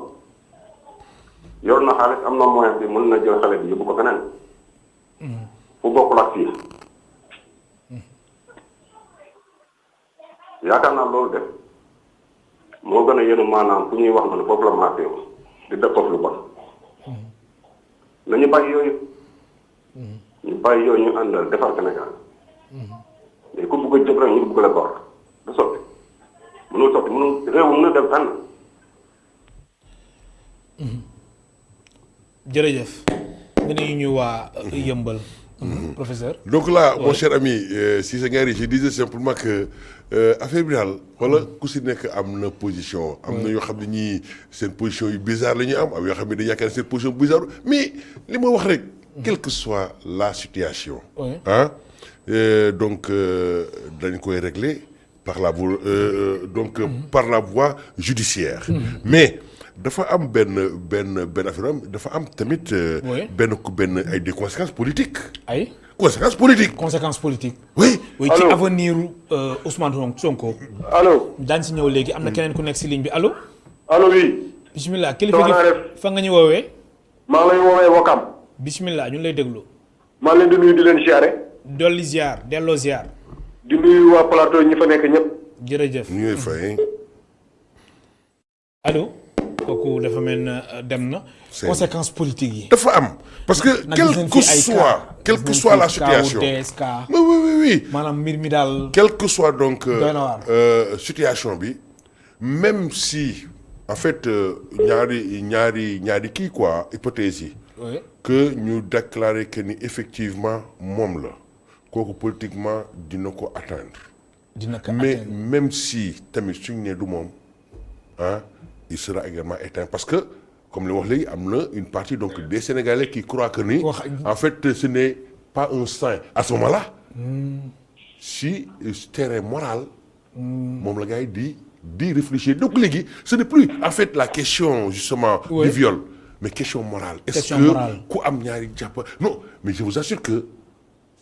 Speaker 5: yor na xaalis am na moyen bi mën na jël xale bi yóbbu ko feneen. fu bokkul ak fii. yaakaar naa loolu def. moo gën a yéenu maanaam fu ñuy wax na foofu la marché yow di def foofu lu bon nañu bàyyi yooyu ñu àndal defar Sénégal mais ku bugg a jëf rek ñu bugg la gor du sotti mënul réew mën a dem fenn.
Speaker 1: jërëjëf nga ne ñu waa yëmbal professeur.
Speaker 2: Donc là, mon cher ami Cissé Ngari, je disais simplement que affaire bi daal wala ku si nekk am na position. am na yoo xam ne ñii seen position yu bizarre la ñuy am yoo xam ne dañu yaakaar seen position bizarre mais li ma wax rek. quelle que soit la situation. ah donc dañ koy régler par la par la voie judiciaire. mais dafa am benn affaire dafa am tamit. benn ay des conséquences politiques.
Speaker 1: ay
Speaker 2: conséquences politiques.
Speaker 1: conséquences politiques.
Speaker 2: oui.
Speaker 1: oui ci avenir Ousmane Sonko.
Speaker 5: allo.
Speaker 1: daañu si ñëw léegi am na keneen ku nekk si ligne bi allo.
Speaker 5: allo oui.
Speaker 1: bisimilah kilifa gi fa nga ñu woowee.
Speaker 5: maa ngi lay woowee Wokam.
Speaker 1: bisimilah ñu ngi lay déglu.
Speaker 5: maa ngi leen di nuyu di leen siyaare.
Speaker 1: dolli ziar delloo ziar.
Speaker 5: di nuyu waa plateau ñi fa nekk ñëpp.
Speaker 1: jërëjëf.
Speaker 2: ñu ngi fay.
Speaker 1: allo. kooku dafa mel na dem na. conséquences politiques yi.
Speaker 2: dafa am parce que quelle que soit la situation. oui.
Speaker 1: maanaam mbir mi daal.
Speaker 2: quelle que soit donc situation bi même si en fait ñaari kii quoi hypothèse yi. que ñu déclarer que ni effectivement moom la kooku politiquement dina ko atteindre. mais même si tamit suñu ne du moom ah. il sera également éteint parce que comme li wax léegi am na une partie donc des Sénégalais qui croient que ni en fait ce n'est pas un saint à ce moment-là si terrain moral moom la gars yi di réfléchir donc léegi ce n'est plus en fait la question justement du viol mais question morale est-ce que ku am ñaari jàpp non mais je vous assure que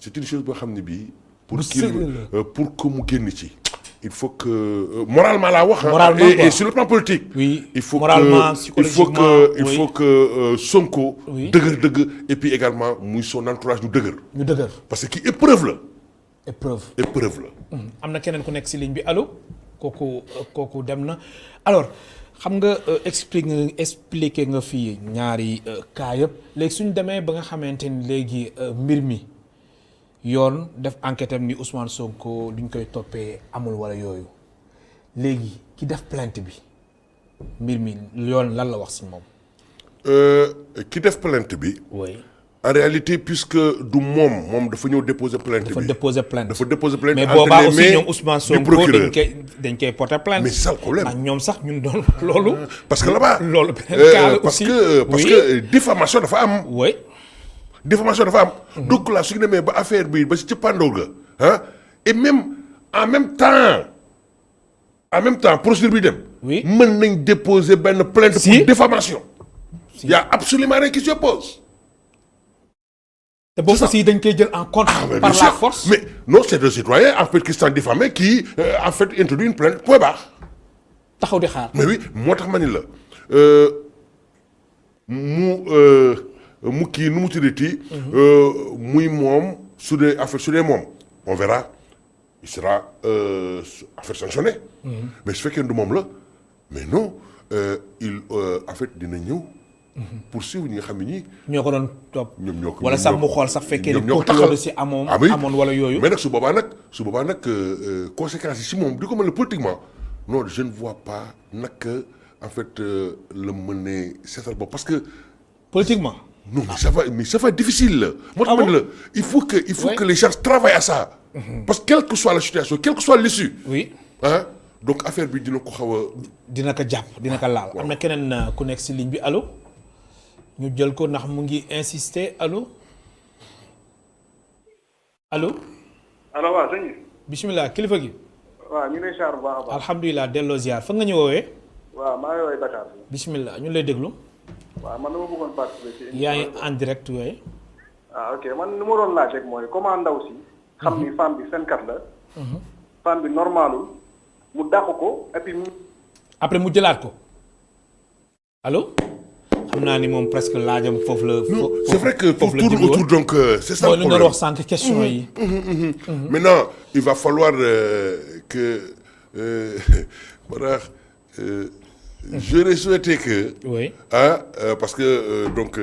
Speaker 2: c'est une chose boo xam ne bii pour que mu génn ci il faut que moralement laa wax. moralement et sur le plan politique.
Speaker 1: oui
Speaker 2: il faut
Speaker 1: moralement psychologiquement
Speaker 2: il faut que Sonko. dëgër dëgg et puis également muy son entourage ñu dëgër. parce que épreuve la. épreuve la.
Speaker 1: am na keneen ku nekk ci ligne bi allo kooku dem na alors xam nga expliqué nga fii ñaari cas yëpp léegi suñ demee ba nga xamante ni léegi mbir mi. yoon def enquête am ni Ousmane Sonko duñ koy toppee amul wala yooyu léegi ki def plainte bi mbir mi yoon lan la wax ci moom.
Speaker 2: ki def plainte bi.
Speaker 1: oui.
Speaker 2: en réalité puisque du moom dafa ñëw déposer plainte bi.
Speaker 1: dafa déposer plainte mais
Speaker 2: entre
Speaker 1: boobaa
Speaker 2: les
Speaker 1: aussi
Speaker 2: mains
Speaker 1: ñoom Ousmane
Speaker 2: du
Speaker 1: Sonko
Speaker 2: procureur.
Speaker 1: dañ koy porter plainte.
Speaker 2: mais c'est ça le problème.
Speaker 1: ñoom sax ñun doon loolu.
Speaker 2: parce que là-bas.
Speaker 1: loolu beneen cas la
Speaker 2: parce
Speaker 1: aussi
Speaker 2: que diffamation dafa am.
Speaker 1: oui.
Speaker 2: diffamation dafa am. donc là su ñu demee ba affaire bi ba ci cëppaandaw ga ah et même en même temps procédure bi dem.
Speaker 1: oui
Speaker 2: mën nañ déposer benn plainte.
Speaker 1: Si.
Speaker 2: pour diffamation. y a absolument rien qui se pose.
Speaker 1: te boobu aussi dañ koy jël en compte. par la force.
Speaker 2: mais non c'est le citoyen en fait qui s'est diffamé qui en fait introduit une plainte point barre.
Speaker 1: taxaw di xaar.
Speaker 2: mais oui moo tax ma ni la mu kii nu mu tuddati. muy moom su dee moom on verra il sera affaire sanctionné. mais su fekkee du moom la mais non il en fait dina ñëw. poursuivre ñi nga xam ne ñii.
Speaker 1: ñoo ko doon topp.
Speaker 2: ñoom ñoo ko
Speaker 1: wala sax mu xool sax fekkee ni
Speaker 2: ñoo ko
Speaker 1: taxaw si amoon wala yooyu.
Speaker 2: mais nag su boobaa nag conséquences yi si moom di ko mën a politiquement non je ne vois pas naka en fait la mën a seetal bopp parce que.
Speaker 1: politiquement.
Speaker 2: non mais ça va difficile la. moo tax ma ne la il faut que les gens travaillent à ça. parce que quelle que soit la situation quelle que soit l'issue.
Speaker 1: oui.
Speaker 2: ah donc affaire bi dina ko xaw a.
Speaker 1: dina ko jàpp dina ko laal. am na keneen ku nekk si ligne bi allo. ñu jël ko ndax mu ngi insister allo. allo.
Speaker 6: allo waaw sëñ bi.
Speaker 1: bisimilah kilifa gi.
Speaker 6: waaw ñu ngi lay ziar bu baax a baax.
Speaker 1: alhamdulilah delloo ziar fa nga ñu woowee.
Speaker 6: waaw maa ngi woowee Dakar.
Speaker 1: bisimilah ñu lay déglu.
Speaker 6: waaw man dama bëggoon participer ci.
Speaker 1: yaa ngi en direct waaye.
Speaker 6: ah ok man li ma doon laaj rek mooy comment ndaw si. xam ni femme bi fenkat la. femme bi normalul mu dàq ko et puis mu.
Speaker 1: après mu jëlaat ko allo. xam naa ni moom presque laajam foofu la.
Speaker 2: c'est vrai que tout tourne autour donc c'est ça le problème.
Speaker 1: mooy lu nga wax sànq question yi.
Speaker 2: maintenant il va falloir que voilà j'aurais souhaité que.
Speaker 1: oui
Speaker 2: parce que donc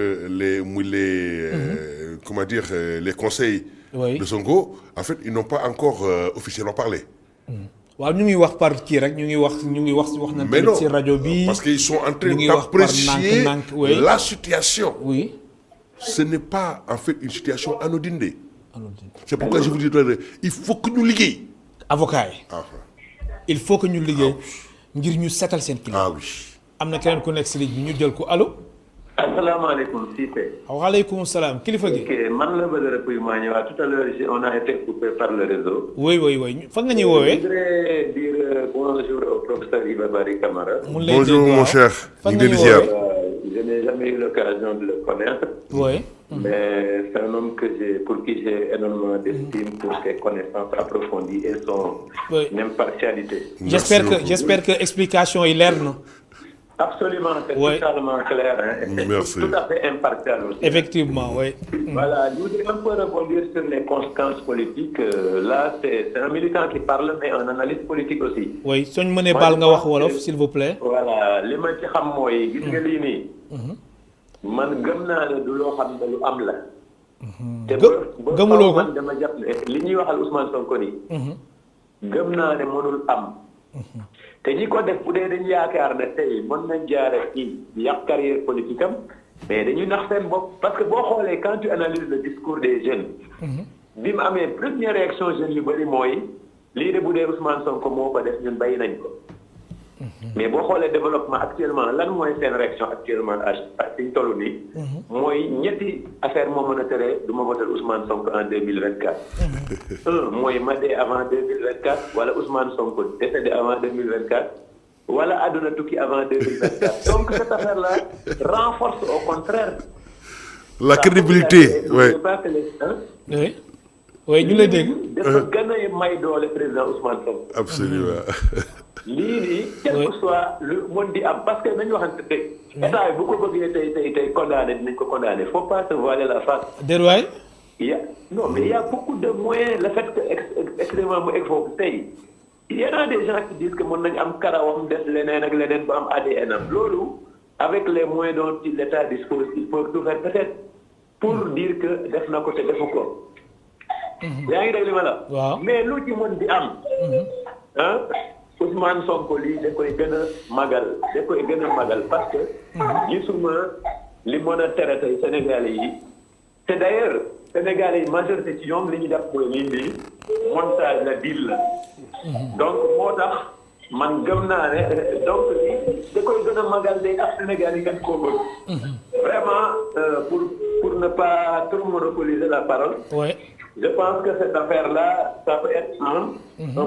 Speaker 2: comment dire les conseils.
Speaker 1: oui.
Speaker 2: de Sonko en fait ils n'ont pas encore officiellement parlé.
Speaker 1: waaw ñu ngi wax par kii rek ñu ngi wax na tamit ci rajo bi
Speaker 2: parce qu'ils sont en train d'apprécier la situation.
Speaker 1: oui.
Speaker 2: ce n'est pas en fait une situation anodine. C'est pourquoi je vous dis il faut que ñu liggéey.
Speaker 1: avocat yi. il faut que ñu liggéey ngir ñu setal seen client.
Speaker 2: Ah oui.
Speaker 1: am na keneen ku nekk si ligne bi ñu jël ko allo.
Speaker 4: asalaamaaleykum Cissé.
Speaker 1: waaleykum salaam kilifa gi.
Speaker 4: ok man la Badara Pouye maa ñëwaat tout à l'heure on a été coupé par le réseau.
Speaker 1: oui fan nga ñuy woowee.
Speaker 4: Je voudrais dire bonjour au professeur Iba Barry Camara.
Speaker 2: Bonjour mon cher.
Speaker 1: fan nga ñuy woowee.
Speaker 4: Je n'ai jamais eu l'occasion de le connaître.
Speaker 1: Oui.
Speaker 4: Mais c'est un homme pour qui j'ai énormément d'estime pour ses connaissances approfondies et son impartialité.
Speaker 1: J'espère que explication est claire, non?
Speaker 4: Absolument, c'est totalement clair. Hein.
Speaker 2: Merci.
Speaker 4: Tout à fait impartial aussi.
Speaker 1: Effectivement, oui.
Speaker 4: Voilà, je voudrais un peu rebondir sur les conséquences politiques. Là, c'est un militant qui parle, mais un analyste politique aussi.
Speaker 1: Oui, si vous avez parlé de Wolof, s'il vous plaît.
Speaker 4: Voilà, ce que je sais, gis nga lii nii. Man gëm naa ne du loo xam ne lu am la. te
Speaker 1: gëmuloo ko
Speaker 4: man dama jàpp ne li ñuy waxal Ousmane Sonko nii. gëm naa ne mënul am. te ñi ko def bu dee dañu yaakaar ne tey mën nañ jaare ci yàq carrière politique am mais dañuy nax seen bopp parce que boo xoolee quand tu analyses le discours des jeunes. bi mu amee première réaction jeunes yu bëri mooy lii de bu dee Ousmane Sonko moo ko def ñun bàyyi nañ ko. mais boo xoolee développement actuellement lan mooy seen réaction actuellement ak fi ñu toll nii. mooy ñetti affaire moo mën a tere du ma voter Ousmane Sonko en 2024. mooy ma dee avant 2024 wala Ousmane Sonko décédé avant 2024 wala àdduna tukki avant 2024 donc cette affaire là renforce au contraire.
Speaker 2: la crédibilité oui.
Speaker 1: oui ñu lay dégg.
Speaker 4: dafa gën a may doole président Ousmane Sonko.
Speaker 2: absolument.
Speaker 4: lii nii quel que soit lu mën di am parce que nañu waxante tey état bi bu ko bëggee tey condamné dinañ ko condamné faut pas se voiler la face.
Speaker 1: déedéet.
Speaker 4: Non mais il y a beaucoup de moyens le fait que extrêmement mu egg foofu tey il y en a des gens qui disent que mën nañu am karawam des leneen ak leneen ba am ADN am loolu avec les moyens dont l'État dispose il faut tout faire peut-être pour dire que def na ko te defu ko. yaa ngi dégg li ma la.
Speaker 1: waaw
Speaker 4: mais lu ci mën di am. ah. Ousmane Sonko lii da koy gën a magal parce que. gisuma li mën a tere tey Sénégalais yi te d'ailleurs Sénégalais yi majorité ci ñoom li ñu def mooy lii nii montage la deal la. donc moo tax man gëm naa ne donc lii da koy gën a magal day tax Sénégal yi gën koo bëgg. vraiment pour ne pas trop monopoliser la parole.
Speaker 1: oui.
Speaker 4: Je pense que cette affaire-là, ça peut être un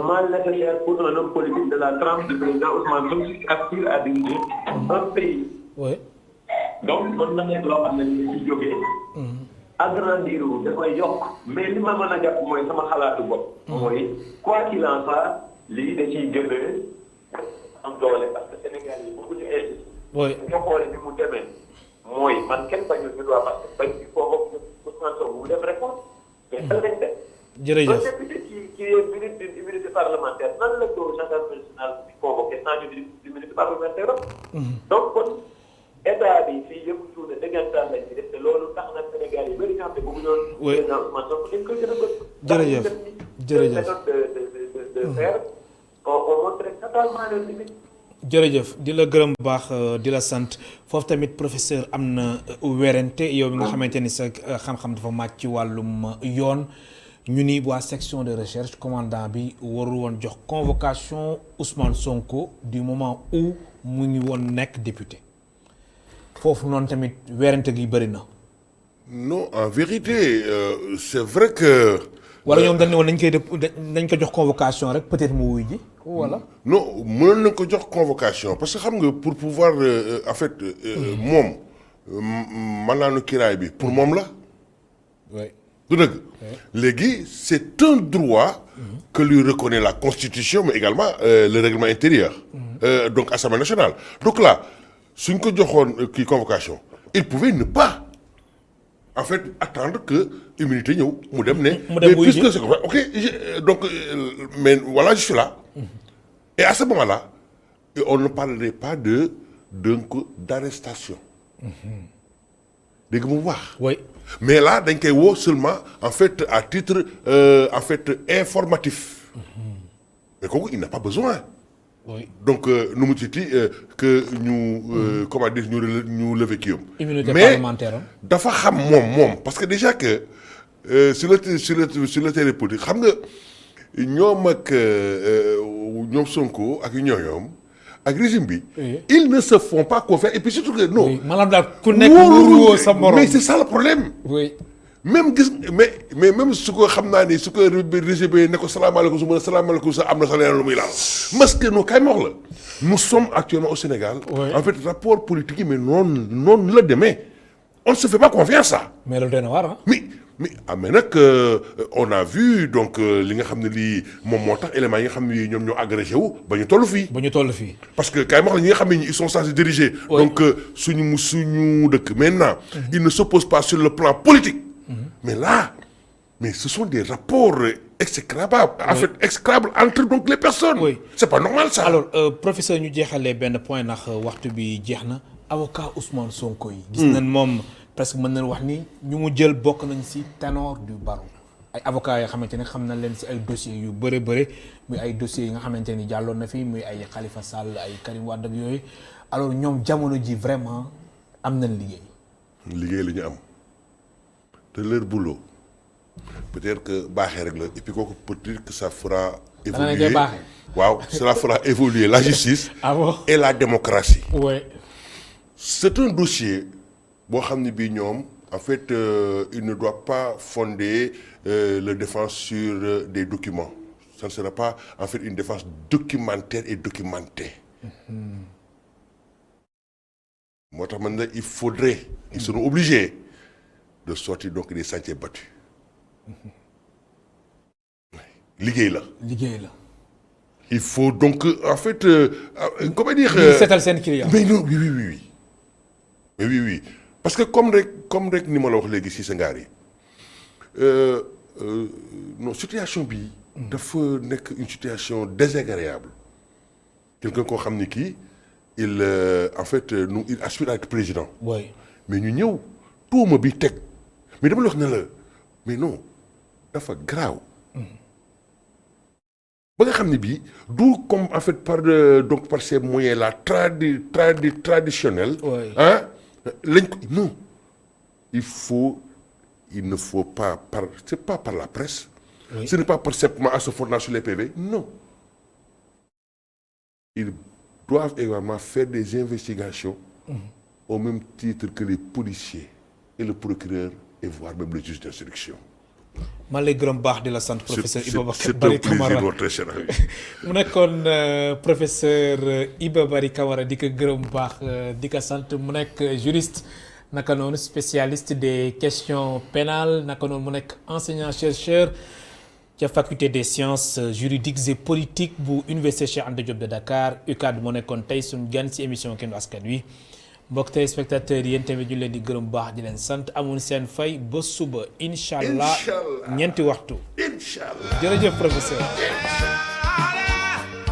Speaker 4: mal nécessaire pour un homme politique de la trempe du président Ousmane Sonko qui aspire à diriger un pays.
Speaker 1: Oui.
Speaker 4: Donc, mën na nekk loo xam ne ñu ngi ci jógee. agrandir wu da koy yokk mais li ma mën a jàpp mooy sama xalaatu bopp. mooy quoi qu'il en soit lii da ciy gën a am doole parce que Sénégal yi bëgguñu insisté.
Speaker 1: oui.
Speaker 4: nga xoolee ni mu demee mooy man kenn bañul ñu doon parce que bañ il faut que Ousmane Sonko mu def réponse.
Speaker 1: jërëjëf
Speaker 4: un député qui est ministre d'une immunité parlementaire nan la ko gendarmerie nationale di convoqué sans ñu immunité parlementaire donc kon état bi fii yëpp suuna dëggantaan lañ ci def te loolu tax na Sénégal yi bëri nga xam ne bëggu ñoon président Ousmane Sonko dañ koy gën a bëgg
Speaker 1: jërëjëf
Speaker 4: méthode de faire on montre totalement les limites.
Speaker 1: jërëjëf di la gërëm bu baax di la sant foofu tamit professeur am na werante yow bi nga xamante ni sa xam-xam dafa màcc ci wàllum yoon ñu ni waa section de recherche commandant bi waru woon jox convocation Ousmane Sonko du moment où mu ngi woon nekk député foofu noonu tamit werante gi bëri na.
Speaker 2: non en vérité c'est vrai que.
Speaker 1: wala ñoom dañ ne woon dañ ko jox convocation rek peut-être mu wuy ji voilà.
Speaker 2: non mënoon nañ ko jox convocation parce que xam nga pour pouvoir en fait moom mën naa nu kiraay bi pour moom la.
Speaker 1: oui.
Speaker 2: du dëgg. léegi c'est un droit que lui reconnaît la constitution mais également le règlement intérieur. Donc Assemblée nationale donc là suñ ko joxoon kii convocation il pouvait ne pas. en fait attendre que immunité ñëw mu dem ne. mais puisque c'est comme ça ok donc mais voilà je suis là. et à ce moment-là on ne parlerait pas d'arrestation. dégg nga mu wax.
Speaker 1: oui.
Speaker 2: mais là dañ koy woo seulement en fait à titre en fait informatif. mais kooku il n'a pas besoin
Speaker 1: Oui.
Speaker 2: donc nu mu tuddati que ñu comment dire ñu lever kii
Speaker 1: immunité
Speaker 2: mais
Speaker 1: parlementaire
Speaker 2: dafa xam moom parce que déjà que sur le terrain politique xam nga ñoom ak ñoom Sonko ak ñooñoom ak régime bi. ils ne se font pas confiance et puis surtout que non.
Speaker 1: oui maanaam daal ku nekk wóoruwoo sa morom
Speaker 2: mais c'est ça le problème.
Speaker 1: oui.
Speaker 2: même gis mais même su ko xam naa ni su ko régime bi ne ko salaamaaleykum su ma ne salaamaaleykum sax am na sax leneen lu muy laal. parce que non kay ma wax la nous sommes actuellement au Sénégal.
Speaker 1: Oui.
Speaker 2: En fait rapport politique yi mais noonu la demee on ne se fait pas confiance ça.
Speaker 1: mais loolu dana war ah.
Speaker 2: mais nag on a vu donc li nga xam ne lii moom moo tax éléments yi nga xam ne ñoom ñoo agrégé wu ba ñu toll fii. parce que kay ma wax la ñi nga xam ne ils sont censés diriger. Oui. Donc suñu dëkk maintenant. Ils ne s'opposent pas sur le plan politique. Mais là ce sont des rapports exécrables. En fait exécrables entre donc les personnes.
Speaker 1: Oui.
Speaker 2: C'est pas normal ça.
Speaker 1: Alors professeur ñu jeexalee benn point ndax waxtu bi jeex na avocat Ousmane Sonko yi. gis nañ moom. parce que mën nañu wax ni ñu mu jël bokk nañ ci ténor du barreau ay avocats yoo xamante ne xam nañ leen ci ay dossiers yu bëre muy ay dossiers yi nga xamante ni jàlloon na fi muy ay Khalifa Sall ay Karim Wade ak yooyu alors ñoom jamono ji vraiment am nañ liggéey
Speaker 2: la ñu am te leur boulot peut-être que baaxee rek la et puis kooku peut-être que ça fera évoluer waaw cela fera évoluer la justice.
Speaker 1: Ah bon?
Speaker 2: Et la démocratie.
Speaker 1: Ouais.
Speaker 2: C'est un dossier boo xam ne bii ñoom en fait il ne doit pas fonder le défense sur des documents ça ne sera pas en fait une défense documentaire et documentée. moo tax man la il faudrait ils seront obligés de sortir donc des sentiers battus. liggéey la. il faut donc en fait comment dire.
Speaker 1: seetal seen client.
Speaker 2: mais non oui. Parce que comme rek ni ma la wax léegi si sa ngaar yi non situation bi dafa nekk une situation désagréable quelqu'un koo xam ni kii il en fait il aspire à être président.
Speaker 1: Oui.
Speaker 2: Mais ñu ñëw tuuma bi teg mais dama la wax ne la mais non dafa graaw ba nga xam ne bii du comme en fait donc par ces moyens là traditionnels.
Speaker 1: Oui.
Speaker 2: Hein lañ ko non il ne faut pas c'est pas par la presse. Oui. Ce n'est pas simplement en se fondant sur les PV non ils doivent également faire des investigations au même titre que les policiers et le procureur et voire même le juge d'instruction.
Speaker 1: man lay gërëm baax di la sant professeur Iba
Speaker 2: Barry Camara
Speaker 1: mu nekkoon professeur Iba Barry Camara di ko gërëm baax di ko sant mu nekk juriste naka noonu spécialiste des questions pénales naka noonu mu nekk enseignant chercheur ca faculté des sciences juridiques et politiques bu université Cheikh Anta Diop de Dakar UCAD moo nekkoon tey suñu gan ci émission Kennu Askan Wi. mbokk téléspectateurs yi yéen tamit ñu leen di gërëm baax di leen sant amuñ seen fay ba suba incha allah ñeenti waxtu.
Speaker 2: incha allah
Speaker 1: jërëjëf professeur.